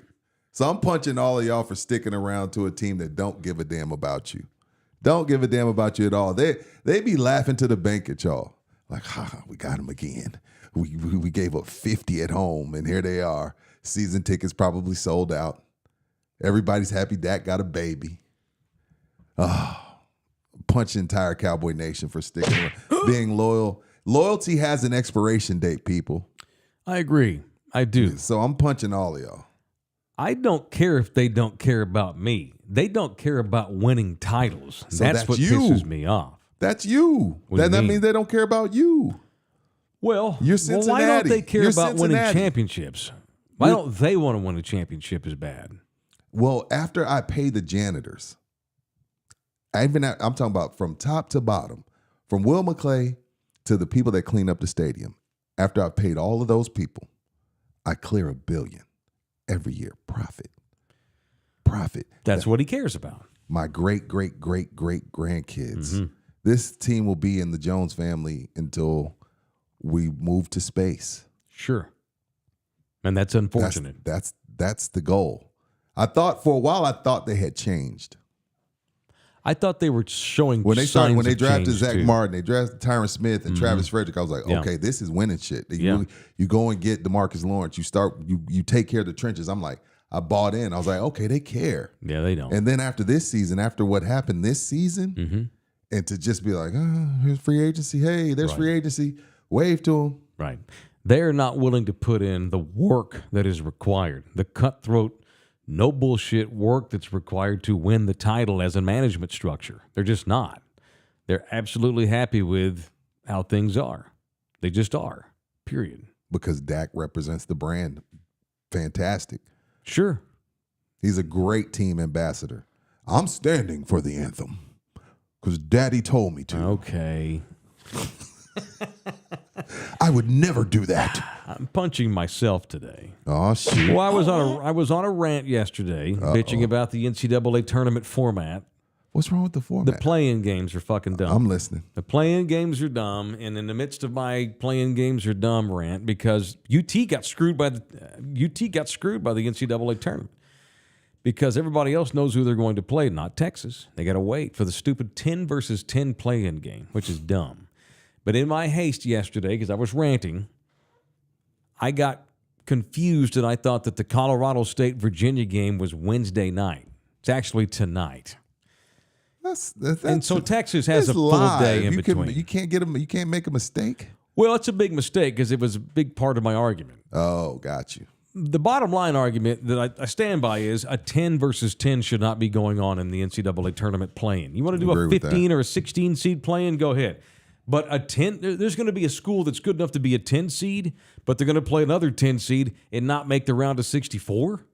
So I'm punching all of y'all for sticking around to a team that don't give a damn about you. Don't give a damn about you at all. They be laughing to the bank at y'all. Like, we got him again. We gave up 50 at home, and here they are. Season tickets probably sold out. Everybody's happy Dak got a baby. Punch the entire Cowboy Nation for sticking around, being loyal. Loyalty has an expiration date, people. I agree. I do. So I'm punching all of y'all. I don't care if they don't care about me. They don't care about winning titles. So that's that's what you. pisses me off. That's you. What do you That mean? means they don't care about you. Well, You're why don't Cincinnati. they care You're about winning Cincinnati. championships? Why don't they want to win a championship as bad? Well, after I pay the janitors, I'm talking about from top to bottom, From Will McClay to the people that clean up the stadium, after I've paid all of those people, I clear $1 billion every year. Profit. That's what he cares about. My great grandkids. This team will be in the Jones family until we move to space. Sure. And that's unfortunate. That's the goal. I thought for a while they had changed. I thought they were showing when they drafted Zach too. Martin, they drafted Tyron Smith and Travis Frederick. I was like, okay, this is winning shit. You go and get DeMarcus Lawrence. You take care of the trenches. I'm like, I bought in. I was like, okay, they care. Yeah, they don't. And then after this season, after what happened this season, and to just be like, here's free agency. Hey, there's free agency. Wave to them. Right. They're not willing to put in the work that is required, the cutthroat, no bullshit work that's required to win the title as a management structure. They're just not. They're absolutely happy with how things are. They just are, period. Because Dak represents the brand. Fantastic. Sure. He's a great team ambassador. I'm standing for the anthem because Daddy told me to. Okay. I would never do that. I'm punching myself today. Oh shit! Well, I was on a rant yesterday, bitching about the NCAA tournament format. What's wrong with the format? The play-in games are fucking dumb. I'm listening. The play-in games are dumb, and in the midst of my play-in games are dumb rant, because UT got screwed by the NCAA tournament, because everybody else knows who they're going to play, not Texas. They got to wait for the stupid 10 versus 10 play-in game, which is dumb. But in my haste yesterday, because I was ranting, I got confused and I thought that the Colorado State-Virginia game was Wednesday night. It's actually tonight. And so Texas has a full day in between. You can't make a mistake. Well, it's a big mistake because it was a big part of my argument. Oh, got you. The bottom line argument that I stand by is a 10 versus 10 should not be going on in the NCAA tournament play-in. You want to do a 15 or a 16 seed play-in? Go ahead. But a 10, there's going to be a school that's good enough to be a 10 seed, but they're going to play another 10 seed and not make the round of 64?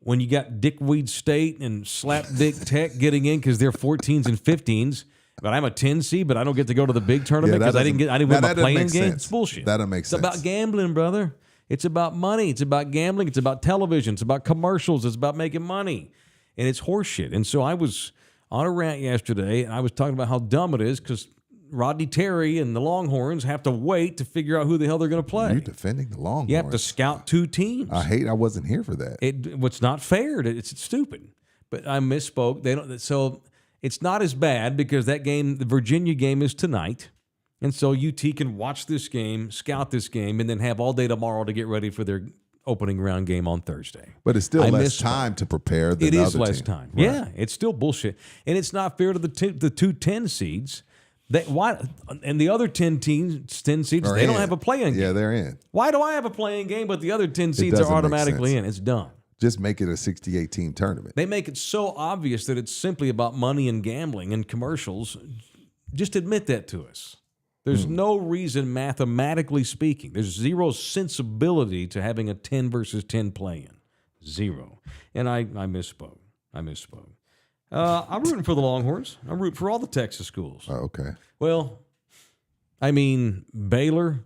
When you got Dickweed State and Slapdick Tech getting in because they're 14s and 15s, but I'm a 10 seed, but I don't get to go to the big tournament because I didn't win my play-in game? It's bullshit. That doesn't make sense. It's about gambling, brother. It's about money. It's about gambling. It's about television. It's about commercials. It's about making money. And it's horseshit. And so I was on a rant yesterday, and I was talking about how dumb it is because Rodney Terry and the Longhorns have to wait to figure out who the hell they're going to play. You're defending the Longhorns. You have to scout two teams. I wasn't here for that. What's not fair. It's stupid. But I misspoke. They don't. So it's not as bad because that game, the Virginia game, is tonight. And so UT can watch this game, scout this game, and then have all day tomorrow to get ready for their opening round game on Thursday. But it's still less time to prepare than it the is other less team. time. Right. Yeah, it's still bullshit. And it's not fair to the two 10 seeds. And the other 10 seeds, they don't have a play-in game. Yeah, they're in. Why do I have a play-in game, but the other 10 seeds are automatically in? It's dumb. Just make it a 68-team tournament. They make it so obvious that it's simply about money and gambling and commercials. Just admit that to us. There's no reason, mathematically speaking, there's zero sensibility to having a 10 versus 10 play-in. Zero. And I misspoke. I'm rooting for the Longhorns. I'm rooting for all the Texas schools. Oh, okay. Well, I mean, Baylor,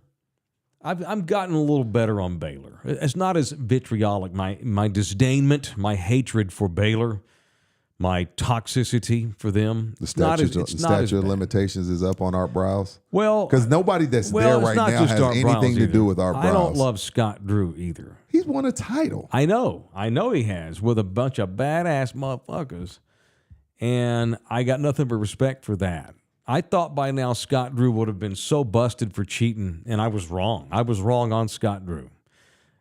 I've gotten a little better on Baylor. It's not as vitriolic. My disdainment, my hatred for Baylor, my toxicity for them. The statute of limitations is up on Art Browse. Well, because nobody that's there right now has anything to do with Art Browse. I don't love Scott Drew either. He's won a title. I know he has, with a bunch of badass motherfuckers. And I got nothing but respect for that. I thought by now Scott Drew would have been so busted for cheating, and I was wrong. I was wrong on Scott Drew.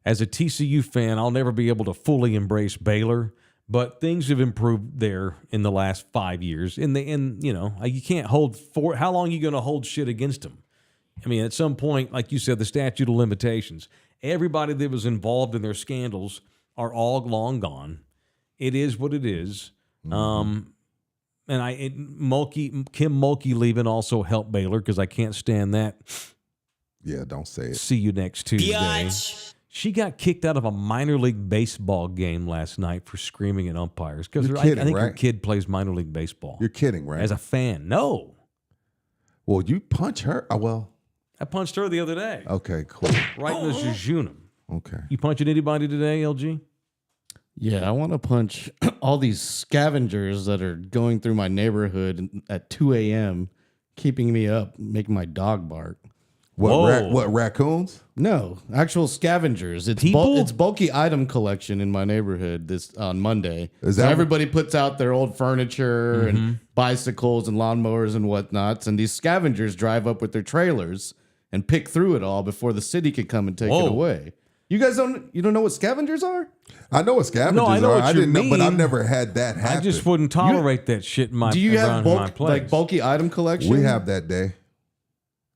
As a TCU fan, I'll never be able to fully embrace Baylor, but things have improved there in the last 5 years. You can't hold for how long are you going to hold shit against them? I mean, at some point, like you said, the statute of limitations. Everybody that was involved in their scandals are all long gone. It is what it is. Mm-hmm. And Kim Mulkey leaving also helped Baylor because I can't stand that. Yeah, don't say it. See you next Tuesday. Biatch. She got kicked out of a minor league baseball game last night for screaming at umpires because I think her kid plays minor league baseball. You're kidding, right? As a fan, no. Well, you punch her. Oh, well, I punched her the other day. okay, cool. Right in the jejunum. Okay. You punching anybody today, LG? Yeah, I want to punch all these scavengers that are going through my neighborhood at 2 a.m., keeping me up, making my dog bark. Whoa. What raccoons? No, actual scavengers. It's People? it's bulky item collection in my neighborhood this on Monday. Is So that- everybody puts out their old furniture and bicycles and lawnmowers and whatnots, and these scavengers drive up with their trailers and pick through it all before the city can come and take Whoa. it away. You guys don't know what scavengers are? I know what scavengers No, I know are. what I you didn't know, but I've mean. never had that happen. I just wouldn't tolerate that shit in my Do you around have my place. bulky item collection? We have that day.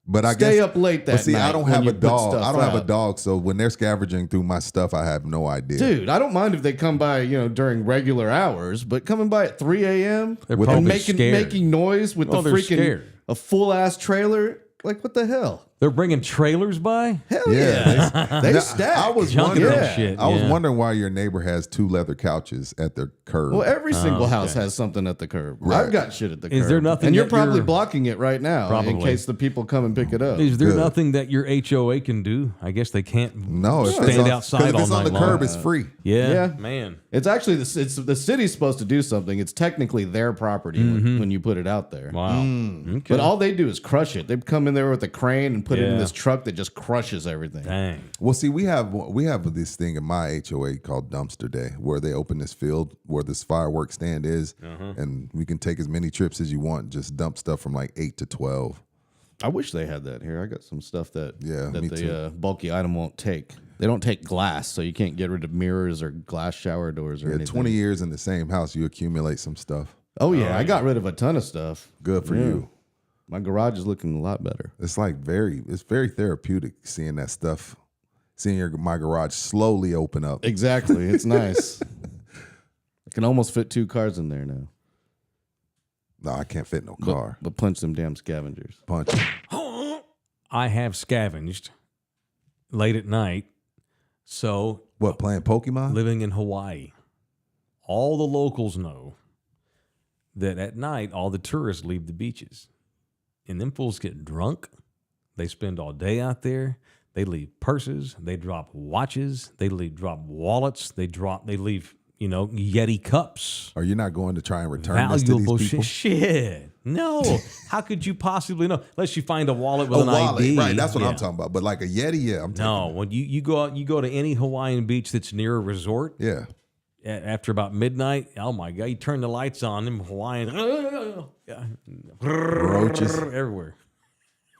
But I Stay guess up late that But see, I night don't when have you a put dog. stuff I don't have a out. dog, so when they're scavenging through my stuff, I have no idea. Dude, I don't mind if they come by, during regular hours, but coming by at 3 a.m. They're and probably making scared. noise with Well, the they're freaking scared. a full ass trailer, like what the hell? They're bringing trailers by? Hell Yeah, yeah, they Now, stack. I was Junking wondering. that shit, I was yeah. wondering why your neighbor has 2 leather couches at their curb. Well, every single house has something at the curb. Right. I've got shit at the curb. Is there nothing And you're that probably you're- blocking it right now in Probably. case the people come and pick it up. Is there Good. nothing that your HOA can do? I guess they can't no, if stand it's on, outside if all it's on night the long. curb, it's free. Yeah, Yeah. man. It's actually the city's supposed to do something. It's technically their property when you put it out there. Wow. Okay. But all they do is crush it. They come in there with a crane and put it in Yeah. this truck that just crushes everything. Dang. Well, see, we have this thing in my HOA called Dumpster Day, where they open this field where this fireworks stand is, and we can take as many trips as you want. Just dump stuff from like 8 to 12. I wish they had that here. I got some stuff that Yeah, that me the too. bulky item won't take. They don't take glass, so you can't get rid of mirrors or glass shower doors or Yeah, anything. 20 years in the same house, you accumulate some stuff. Oh yeah, I got rid of a ton of stuff. Good for Yeah. you. My garage is looking a lot better. It's very therapeutic seeing that stuff, seeing my garage slowly open up. Exactly. It's nice. I can almost fit 2 cars in there now. No, I can't fit no But, car. but punch them damn scavengers. Punch. I have scavenged late at night. So What, playing Pokemon? living in Hawaii, all the locals know that at night all the tourists leave the beaches, and them fools get drunk. They spend all day out there. They leave purses. They drop watches. They drop wallets. They leave Yeti cups. Are you not going to try and return this to Valuable these people? shit. No. How could you possibly know? Unless you find a wallet with A an wallet, ID. right? That's what Yeah. I'm talking about. But like a Yeti, yeah, I'm No, talking. when you go out, you go to any Hawaiian beach that's near a resort. Yeah, After about midnight, oh my God, you turn the lights on, them Hawaiians, Roaches. everywhere.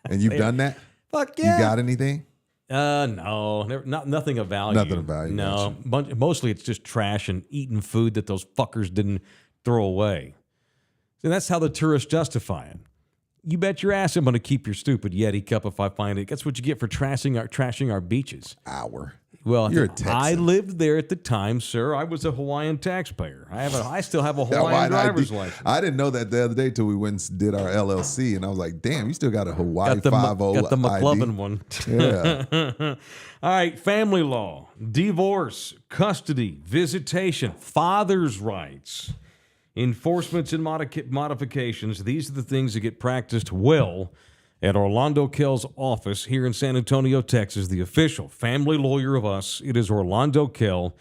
and you've done that. Fuck yeah. You got anything? No, nothing of value. Nothing of value, No, mostly it's just trash and eating food that those fuckers didn't throw away. So that's how the tourists justify it. You bet your ass I'm going to keep your stupid Yeti cup if I find it. That's what you get for trashing our beaches. Well, You're a Texan. I lived there at the time, sir. I was a Hawaiian taxpayer. I still have a Hawaiian driver's license. I didn't know that the other day till we went and did our LLC, and I was like, "Damn, you still got a Hawaii Got the 50 got the McLovin one. Yeah, All right, family law, divorce, custody, visitation, father's rights, enforcements and modifications. These are the things that get practiced well at Orlando Kell's office here in San Antonio, Texas, the official family lawyer of us. It is Orlando Kell.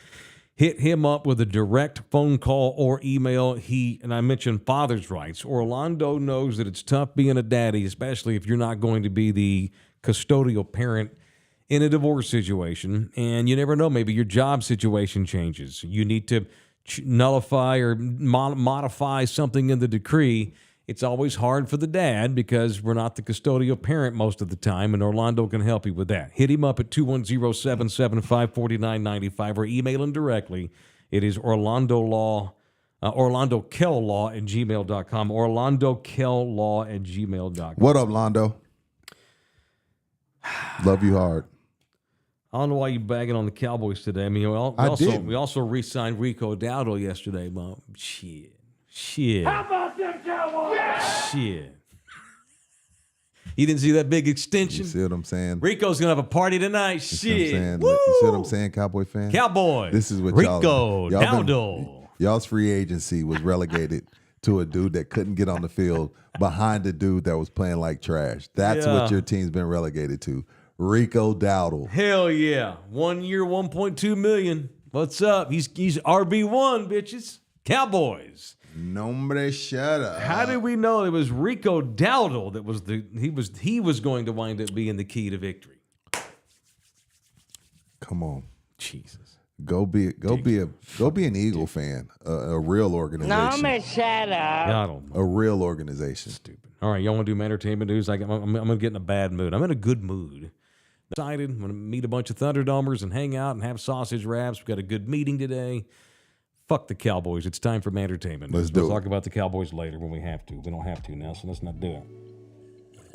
Hit him up with a direct phone call or email. And I mentioned father's rights. Orlando knows that it's tough being a daddy, especially if you're not going to be the custodial parent in a divorce situation. And you never know, maybe your job situation changes. You need to nullify or modify something in the decree. It's always hard for the dad because we're not the custodial parent most of the time, and Orlando can help you with that. Hit him up at 210-775-4995 or email him directly. It is orlandokell.law at gmail.com, orlandokell.law@gmail.com. what up, Londo? Love you hard. I don't know why you bagging on the Cowboys today. I mean, we also re-signed Rico Dowdle yesterday, but shit. How about them Cowboys? Shit. You didn't see that big extension? You see what I'm saying? Rico's going to have a party tonight. You see what I'm Shit. saying? You see what I'm saying, Cowboy fan? Cowboys. This is what Rico y'all been- Dowdle. Y'all's free agency was relegated to a dude that couldn't get on the field behind a dude that was playing like trash. That's what your team's been relegated to. Rico Dowdle. Hell yeah. 1 year, $1.2 million. What's up? He's RB1, bitches. Cowboys. Nombre shut up. How did we know it was Rico Dowdle that was he was going to wind up being the key to victory? Come on. Jesus. Go be an Eagle fan. A real organization. Dowdle. A real organization. Stupid. All right, y'all want to do my entertainment news? I'm going to get in a bad mood. I'm in a good mood. Excited. I'm going to meet a bunch of Thunderdomers and hang out and have sausage wraps. We've got a good meeting today. Fuck the Cowboys. It's time for my entertainment. We'll talk about the Cowboys later when we have to. We don't have to now, so let's not do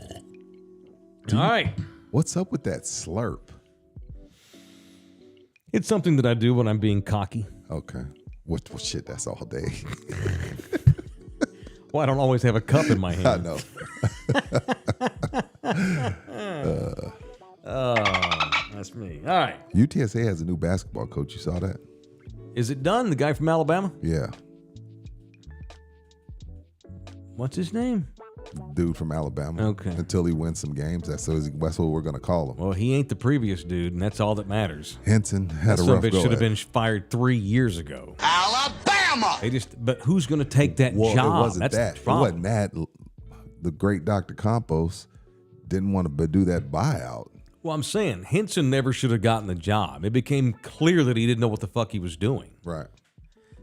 it. All right. What's up with that slurp? It's something that I do when I'm being cocky. Okay. Well, shit, that's all day. Well, I don't always have a cup in my hand. I know. That's me. All right. UTSA has a new basketball coach. You saw that? Is it done? The guy from Alabama? Yeah. What's his name? Dude from Alabama. Okay. Until he wins some games. That's what we're going to call him. Well, he ain't the previous dude, and that's all that matters. Henson had a That rough bitch go should have at been it. fired 3 years ago. Alabama! But who's going to take that Well, job? it wasn't That's that. the It problem. wasn't that. The great Dr. Campos didn't want to do that buyout. Well, I'm saying Henson never should have gotten the job. It became clear that he didn't know what the fuck he was doing. Right.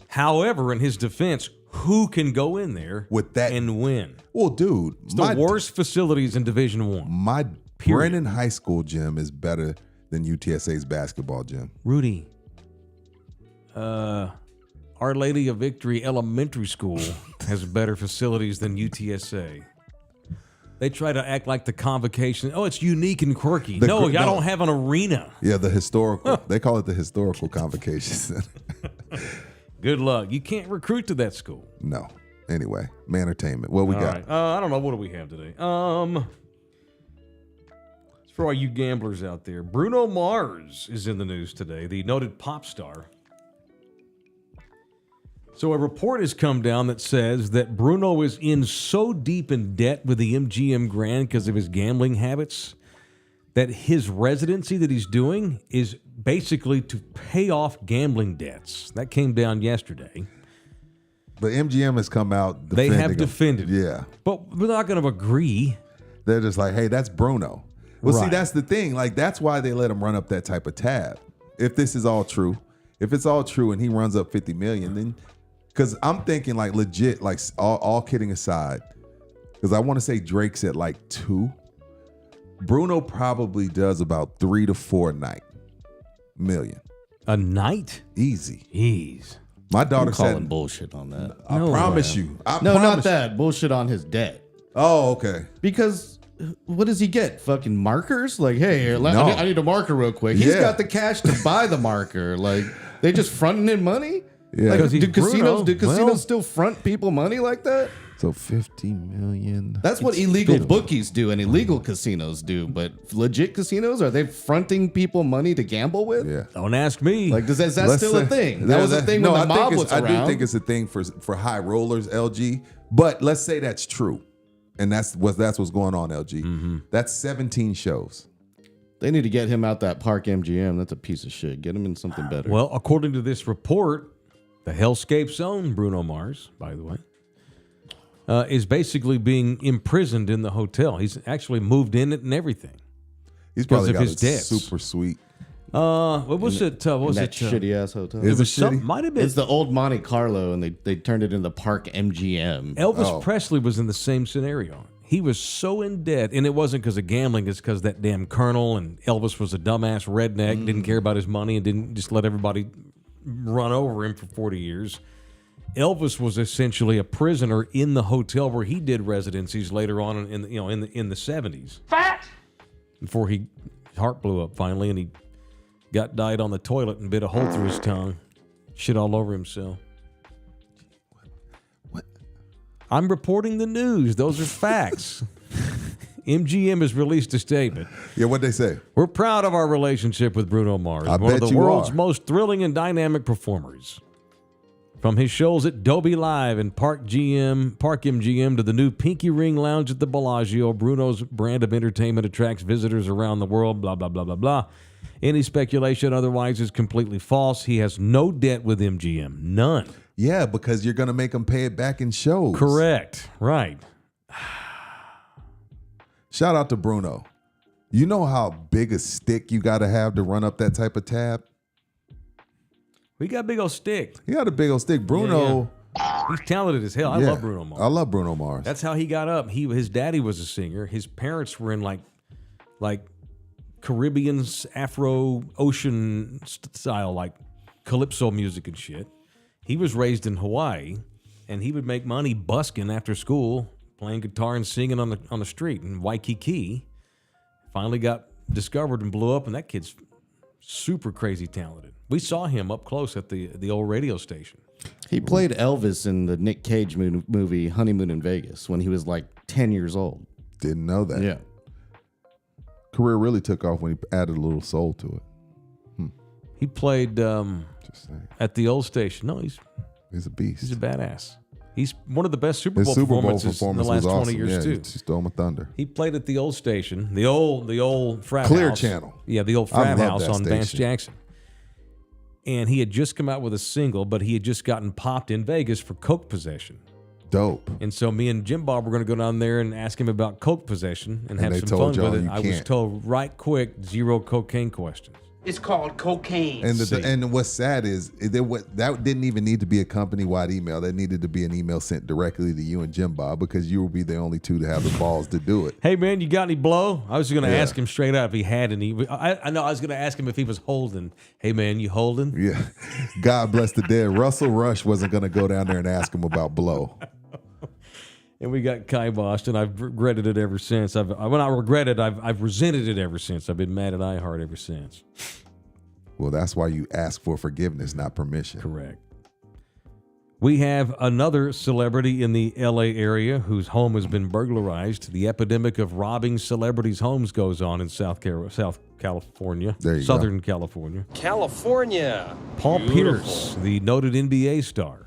However, in his defense, who can go in there With that and win? Well, dude, It's the worst facilities in Division I. My Period. Brennan High School gym is better than UTSA's basketball gym. Rudy, Our Lady of Victory Elementary School has better facilities than UTSA. They try to act like the convocation. Oh, it's unique and quirky. Y'all don't have an arena. Yeah, the historical. They call it the historical convocation center. Good luck. You can't recruit to that school. No. Anyway, my entertainment. What we All got? right. I don't know. What do we have today? It's for all you gamblers out there. Bruno Mars is in the news today, the noted pop star. So a report has come down that says that Bruno is in so deep in debt with the MGM Grand because of his gambling habits that his residency that he's doing is basically to pay off gambling debts. That came down yesterday. But MGM has come out. They have him. defended it. Yeah. But we're not going to agree. They're just like, hey, that's Bruno. Well, see, Right. that's the thing. Like, that's why they let him run up that type of tab. If this is all true, if it's all true and he runs up $50 million, then because I'm thinking like legit, like all kidding aside, because I want to say Drake's at like 2. Bruno probably does about 3 to 4 million. A night? Easy. Jeez. My daughter I'm calling said, bullshit on that. I promise you. I No, promise not that. Bullshit on his debt. Oh, okay. Because what does he get? Fucking markers? Like, hey, here, No. I need a marker real quick. He's Yeah. got the cash to buy the marker. Like, they just fronting in money? Yeah. Like, Because he's do casinos Bruno. still front people money like that? So 50 million. That's what illegal bookies do and illegal casinos do. But legit casinos, are they fronting people money to gamble with? Yeah. Don't ask me. Like, is that Let's still a say- thing? That was a thing No, when the I think mob it's- was around. I do think it's a thing for high rollers, LG. But let's say that's true, and that's what's going on, LG. Mm-hmm. That's 17 shows. They need to get him out that Park MGM. That's a piece of shit. Get him in something better. Well, according to this report, the Hellscape's own Bruno Mars, by the way, is basically being imprisoned in the hotel. He's actually moved in it and everything. He's probably of got his a debts. super sweet. What was it? What was that it? shitty ass hotel. Is It it was some, shitty? might have been. It's the old Monte Carlo, and they turned it into Park MGM. Elvis Presley was in the same scenario. He was so in debt, and it wasn't because of gambling. It's because that damn colonel and Elvis was a dumbass redneck, didn't care about his money, and didn't just let everybody run over him for 40 years. Elvis was essentially a prisoner in the hotel where he did residencies later on in the 70s. Fat. Before his heart blew up finally, and he died on the toilet and bit a hole through his tongue, shit all over himself. What? I'm reporting the news. Those are facts. MGM has released a statement. Yeah, what'd they say? We're proud of our relationship with Bruno Mars, I one of bet the you world's are. most thrilling and dynamic performers. From his shows at Dolby Live and Park MGM to the new Pinky Ring Lounge at the Bellagio, Bruno's brand of entertainment attracts visitors around the world, blah, blah, blah, blah, blah. Any speculation otherwise is completely false. He has no debt with MGM. None. Yeah, because you're going to make him pay it back in shows. Correct. Right. Shout out to Bruno. You know how big a stick you got to have to run up that type of tab? We got a big old stick. He got a big old stick. Bruno. He's talented as hell. I love Bruno Mars. I love Bruno Mars. That's how he got up. His daddy was a singer. His parents were in like Caribbean, Afro, ocean style, like calypso music and shit. He was raised in Hawaii, and he would make money busking after school, playing guitar and singing on the street in Waikiki. Finally got discovered and blew up, and that kid's super crazy talented. We saw him up close at the old radio station. He played Elvis in the Nick Cage movie Honeymoon in Vegas when he was like 10 years old. Didn't know that. Yeah. Career really took off when he added a little soul to it. He played Just saying. at the old station. No, he's He's a beast. a badass. He's one of the best Super His Bowl Super Bowl performances in the performance last was 20 awesome. years, Yeah, too. he stole my thunder. He played at the old station, the old frat Clear house. Channel. Yeah, the old I frat love house that on Vance station. Jackson. And he had just come out with a single, but he had just gotten popped in Vegas for coke possession. Dope. And so me and Jim Bob were going to go down there and ask him about coke possession and have they some told fun y'all with it. you I was can't. told right quick, 0 cocaine questions. It's called cocaine. And what's sad is that didn't even need to be a company-wide email. That needed to be an email sent directly to you and Jim Bob because you will be the only two to have the balls to do it. Hey, man, you got any blow? I was going to Yeah. ask him straight up if he had any. I know I was going to ask him if he was holding. Hey, man, you holding? Yeah. God bless the dead. Russell Rush wasn't going to go down there and ask him about blow. And we got kiboshed, and I've regretted it ever since. I've resented it ever since. I've been mad at iHeart ever since. Well, that's why you ask for forgiveness, not permission. Correct. We have another celebrity in the L.A. area whose home has been burglarized. The epidemic of robbing celebrities' homes goes on in South California, There you Southern California. California. Paul Pierce, the noted NBA star,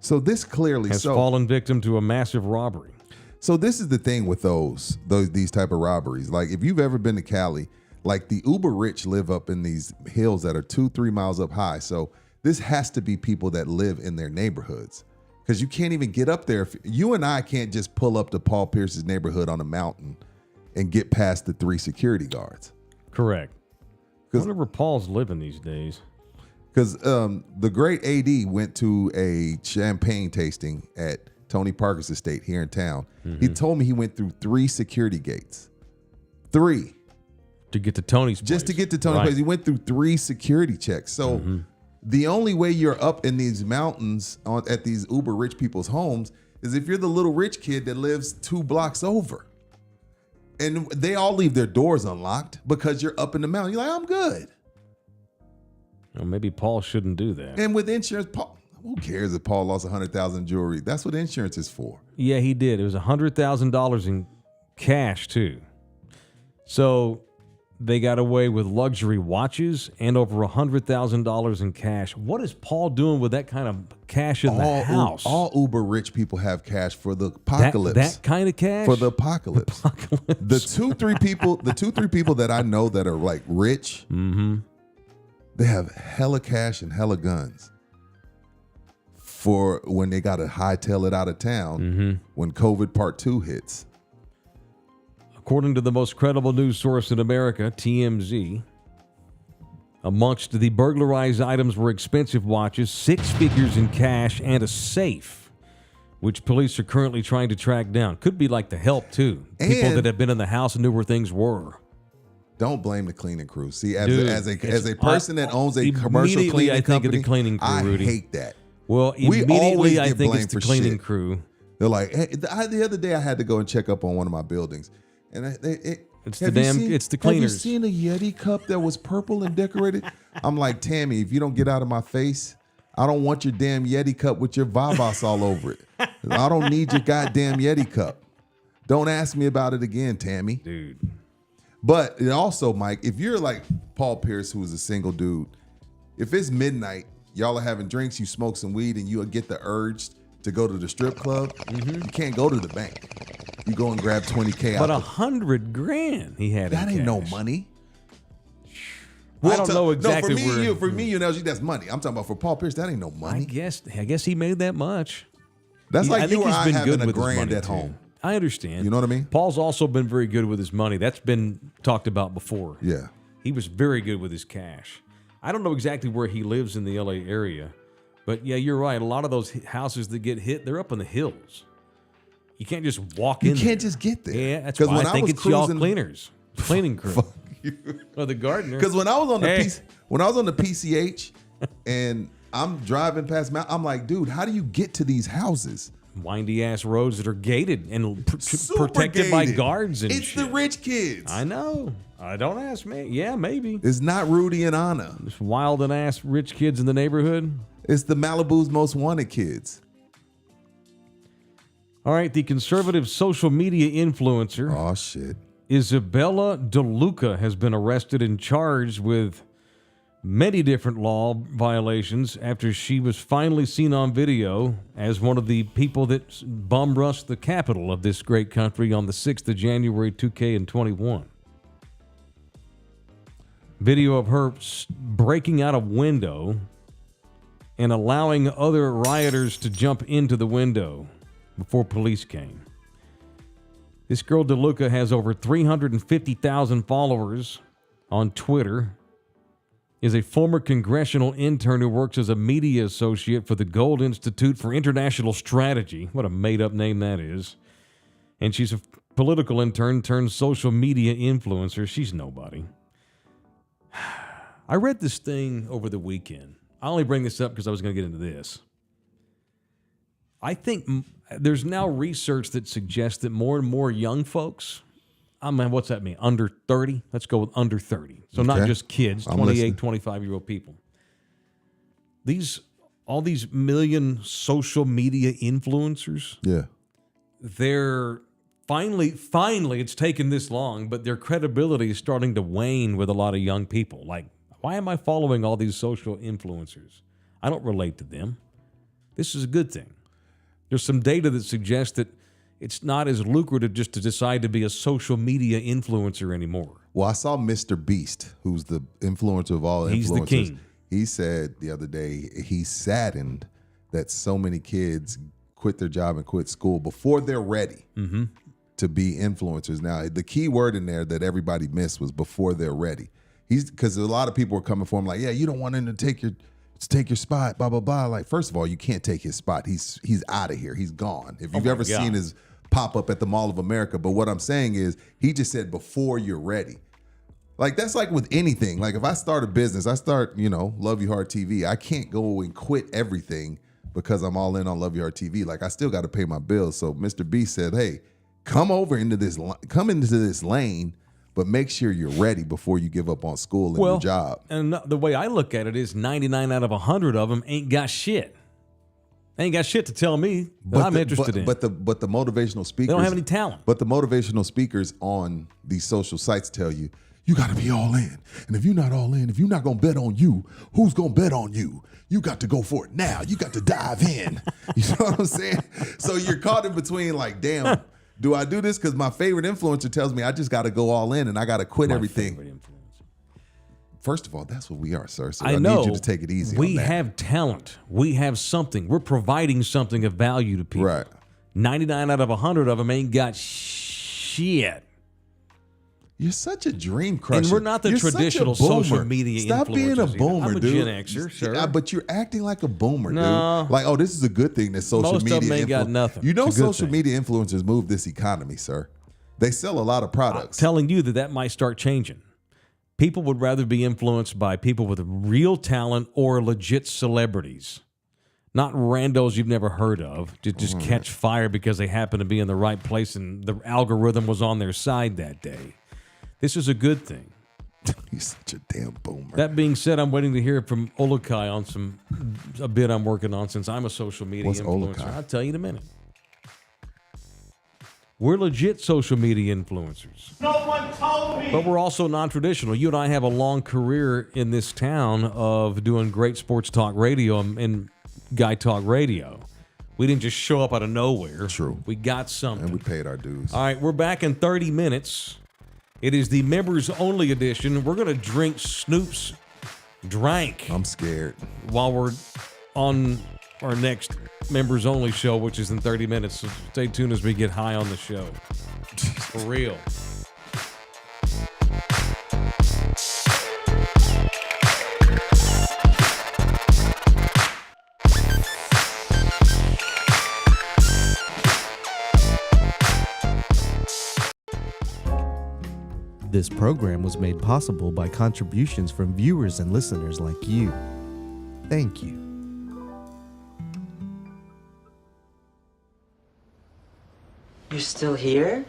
So this clearly has fallen victim to a massive robbery. So this is the thing with these type of robberies. Like if you've ever been to Cali, like the uber rich live up in these hills that are 2-3 miles up high. So this has to be people that live in their neighborhoods because you can't even get up there. You and I can't just pull up to Paul Pierce's neighborhood on a mountain and get past the 3 security guards. Correct. I wonder where Paul's living these days. Because the great AD went to a champagne tasting at Tony Parker's estate here in town. He told me he went through 3 security gates. 3. To get to Tony's place. Just to get to Tony's place. He went through 3 security checks. So the only way you're up in these mountains at these uber rich people's homes is if you're the little rich kid that lives 2 blocks over. And they all leave their doors unlocked because you're up in the mountain. You're like, I'm good. Well, maybe Paul shouldn't do that. And with insurance, Paul, who cares if Paul lost $100,000 in jewelry? That's what insurance is for. Yeah, he did. It was $100,000 in cash, too. So they got away with luxury watches and over $100,000 in cash. What is Paul doing with that kind of cash in the house? All uber rich people have cash for the apocalypse. That kind of cash? For the apocalypse. The 2-3 people that I know that are like rich, they have hella cash and hella guns for when they got to hightail it out of town when COVID Part 2 hits. According to the most credible news source in America, TMZ, amongst the burglarized items were expensive watches, 6 figures in cash, and a safe, which police are currently trying to track down. Could be like the help, too. People And- that have been in the house and knew where things were. Don't blame the cleaning crew. See, as Dude, a person that owns a commercial immediately cleaning I think company, of the cleaning crew, I Rudy. hate that. Well, We always immediately I get think blamed it's the for cleaning shit. crew. They're like, hey, the other day I had to go and check up on one of my buildings, and It's have the you damn- seen- it's the cleaners. Have you seen a Yeti cup that was purple and decorated? I'm like, Tammy, if you don't get out of my face, I don't want your damn Yeti cup with your Vavas all over it. I don't need your goddamn Yeti cup. Don't ask me about it again, Tammy. Dude. But it also, Mike, if you're like Paul Pierce, who's a single dude, if it's midnight y'all are having drinks, you smoke some weed, and you get the urge to go to the strip club. You can't go to the bank. You go and grab $20K. But $100,000 he had. That in ain't no cash. money. I don't know exactly No, for me, where. for me, LG, that's money. I'm talking about for Paul Pierce, that ain't no I money. guess he made that much. That's I like think you or he's I been having good a with his grand money, at too. home. I understand. You know what I mean? Paul's also been very good with his money. That's been talked about before. Yeah. He was very good with his cash. I don't know exactly where he lives in the LA area, but yeah, you're right. A lot of those houses that get hit, they're up in the hills. You can't just walk in. You can't there. just get there. Yeah, that's 'Cause why when I I think was it's y'all cruising- cleaners, cleaning crew. Fuck you. Or the gardener. Because when I was on the Hey. when I was on the PCH and I'm driving past Mount, I'm like, dude, how do you get to these houses? Windy ass roads that are gated and Super protected by gated. guards and it's shit. the rich kids. I know. I don't ask me. Yeah, maybe. It's not Rudy and Anna. Just wild and ass rich kids in the neighborhood. It's the Malibu's most wanted kids. All right, the conservative social media influencer Oh shit. Isabella DeLuca has been arrested and charged with many different law violations after she was finally seen on video as one of the people that bum rushed the capital of this great country on the 6th of January 2021. Video of her breaking out a window and allowing other rioters to jump into the window before police came. This girl DeLuca has over 350,000 followers on Twitter, is a former congressional intern who works as a media associate for the Gold Institute for International Strategy. What a made-up name that is. And she's a political intern turned social media influencer. She's nobody. I read this thing over the weekend. I only bring this up because I was going to get into this. I think there's now research that suggests that more and more young folks, I mean, what's that mean? Under 30? Let's go with under 30. So not Okay. just kids, I'm 28, listening. 25-year-old people. All these million social media influencers, Yeah. they're finally, it's taken this long, but their credibility is starting to wane with a lot of young people. Like, why am I following all these social influencers? I don't relate to them. This is a good thing. There's some data that suggests that it's not as lucrative just to decide to be a social media influencer anymore. Well, I saw Mr. Beast, who's the influencer of all influencers. He's the king. He said the other day he's saddened that so many kids quit their job and quit school before they're ready to be influencers. Now, the key word in there that everybody missed was before they're ready. Because a lot of people were coming for him like, yeah, you don't want him to take your spot, blah, blah, blah. Like, first of all, you can't take his spot. He's out of here. He's gone. If you've ever seen his pop up at the Mall of America. But what I'm saying is he just said before you're ready. Like, that's like with anything. Like, if I start a business, I start, Love You Hard TV. I can't go and quit everything because I'm all in on Love You Hard TV. Like, I still got to pay my bills. So Mr. B said, hey, come into this lane, but make sure you're ready before you give up on school and your job. And the way I look at it is 99 out of 100 of them ain't got shit. They ain't got shit to tell me that I'm interested in. But the motivational speakers, they don't have any talent. But the motivational speakers on these social sites tell you got to be all in. And if you're not all in, if you're not going to bet on you, who's going to bet on you? You got to go for it now. You got to dive in. You know what I'm saying? So you're caught in between like, damn, do I do this? Because my favorite influencer tells me I just got to go all in and I got to quit everything. First of all, that's what we are, sir. So I need you to take it easy. We on that. have talent. We have something. We're providing something of value to people. Right. 99 out of 100 of them ain't got shit. You're such a dream crusher. And we're not the You're such a traditional boomer. social media Stop being a influencers either. boomer, I'm a dude. Gen Xer, sure. Yeah, but you're acting like a boomer, No. dude. Like, oh, this is a good thing that social Most of media them ain't got nothing. You know, It's a good social thing. media influencers move this economy, sir. They sell a lot of products. Telling you that might start changing. People would rather be influenced by people with real talent or legit celebrities, not randos you've never heard of to just catch fire because they happen to be in the right place and the algorithm was on their side that day. This is a good thing. You're such a damn boomer. That being said, I'm waiting to hear from Olukai on a bit I'm working on since I'm a social media What's influencer. Olukai? I'll tell you in a minute. We're legit social media influencers. No one told me. But we're also non-traditional. You and I have a long career in this town of doing great sports talk radio and guy talk radio. We didn't just show up out of nowhere. True. We got something. And we paid our dues. All right, we're back in 30 minutes. It is the members-only edition. We're going to drink Snoop's drink I'm scared. while we're on our next members-only show, which is in 30 minutes. So stay tuned as we get high on the show. For real. This program was made possible by contributions from viewers and listeners like you. Thank you. You're still here?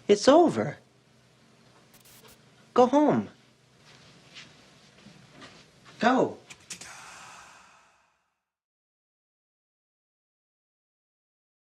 It's over. Go home. Go.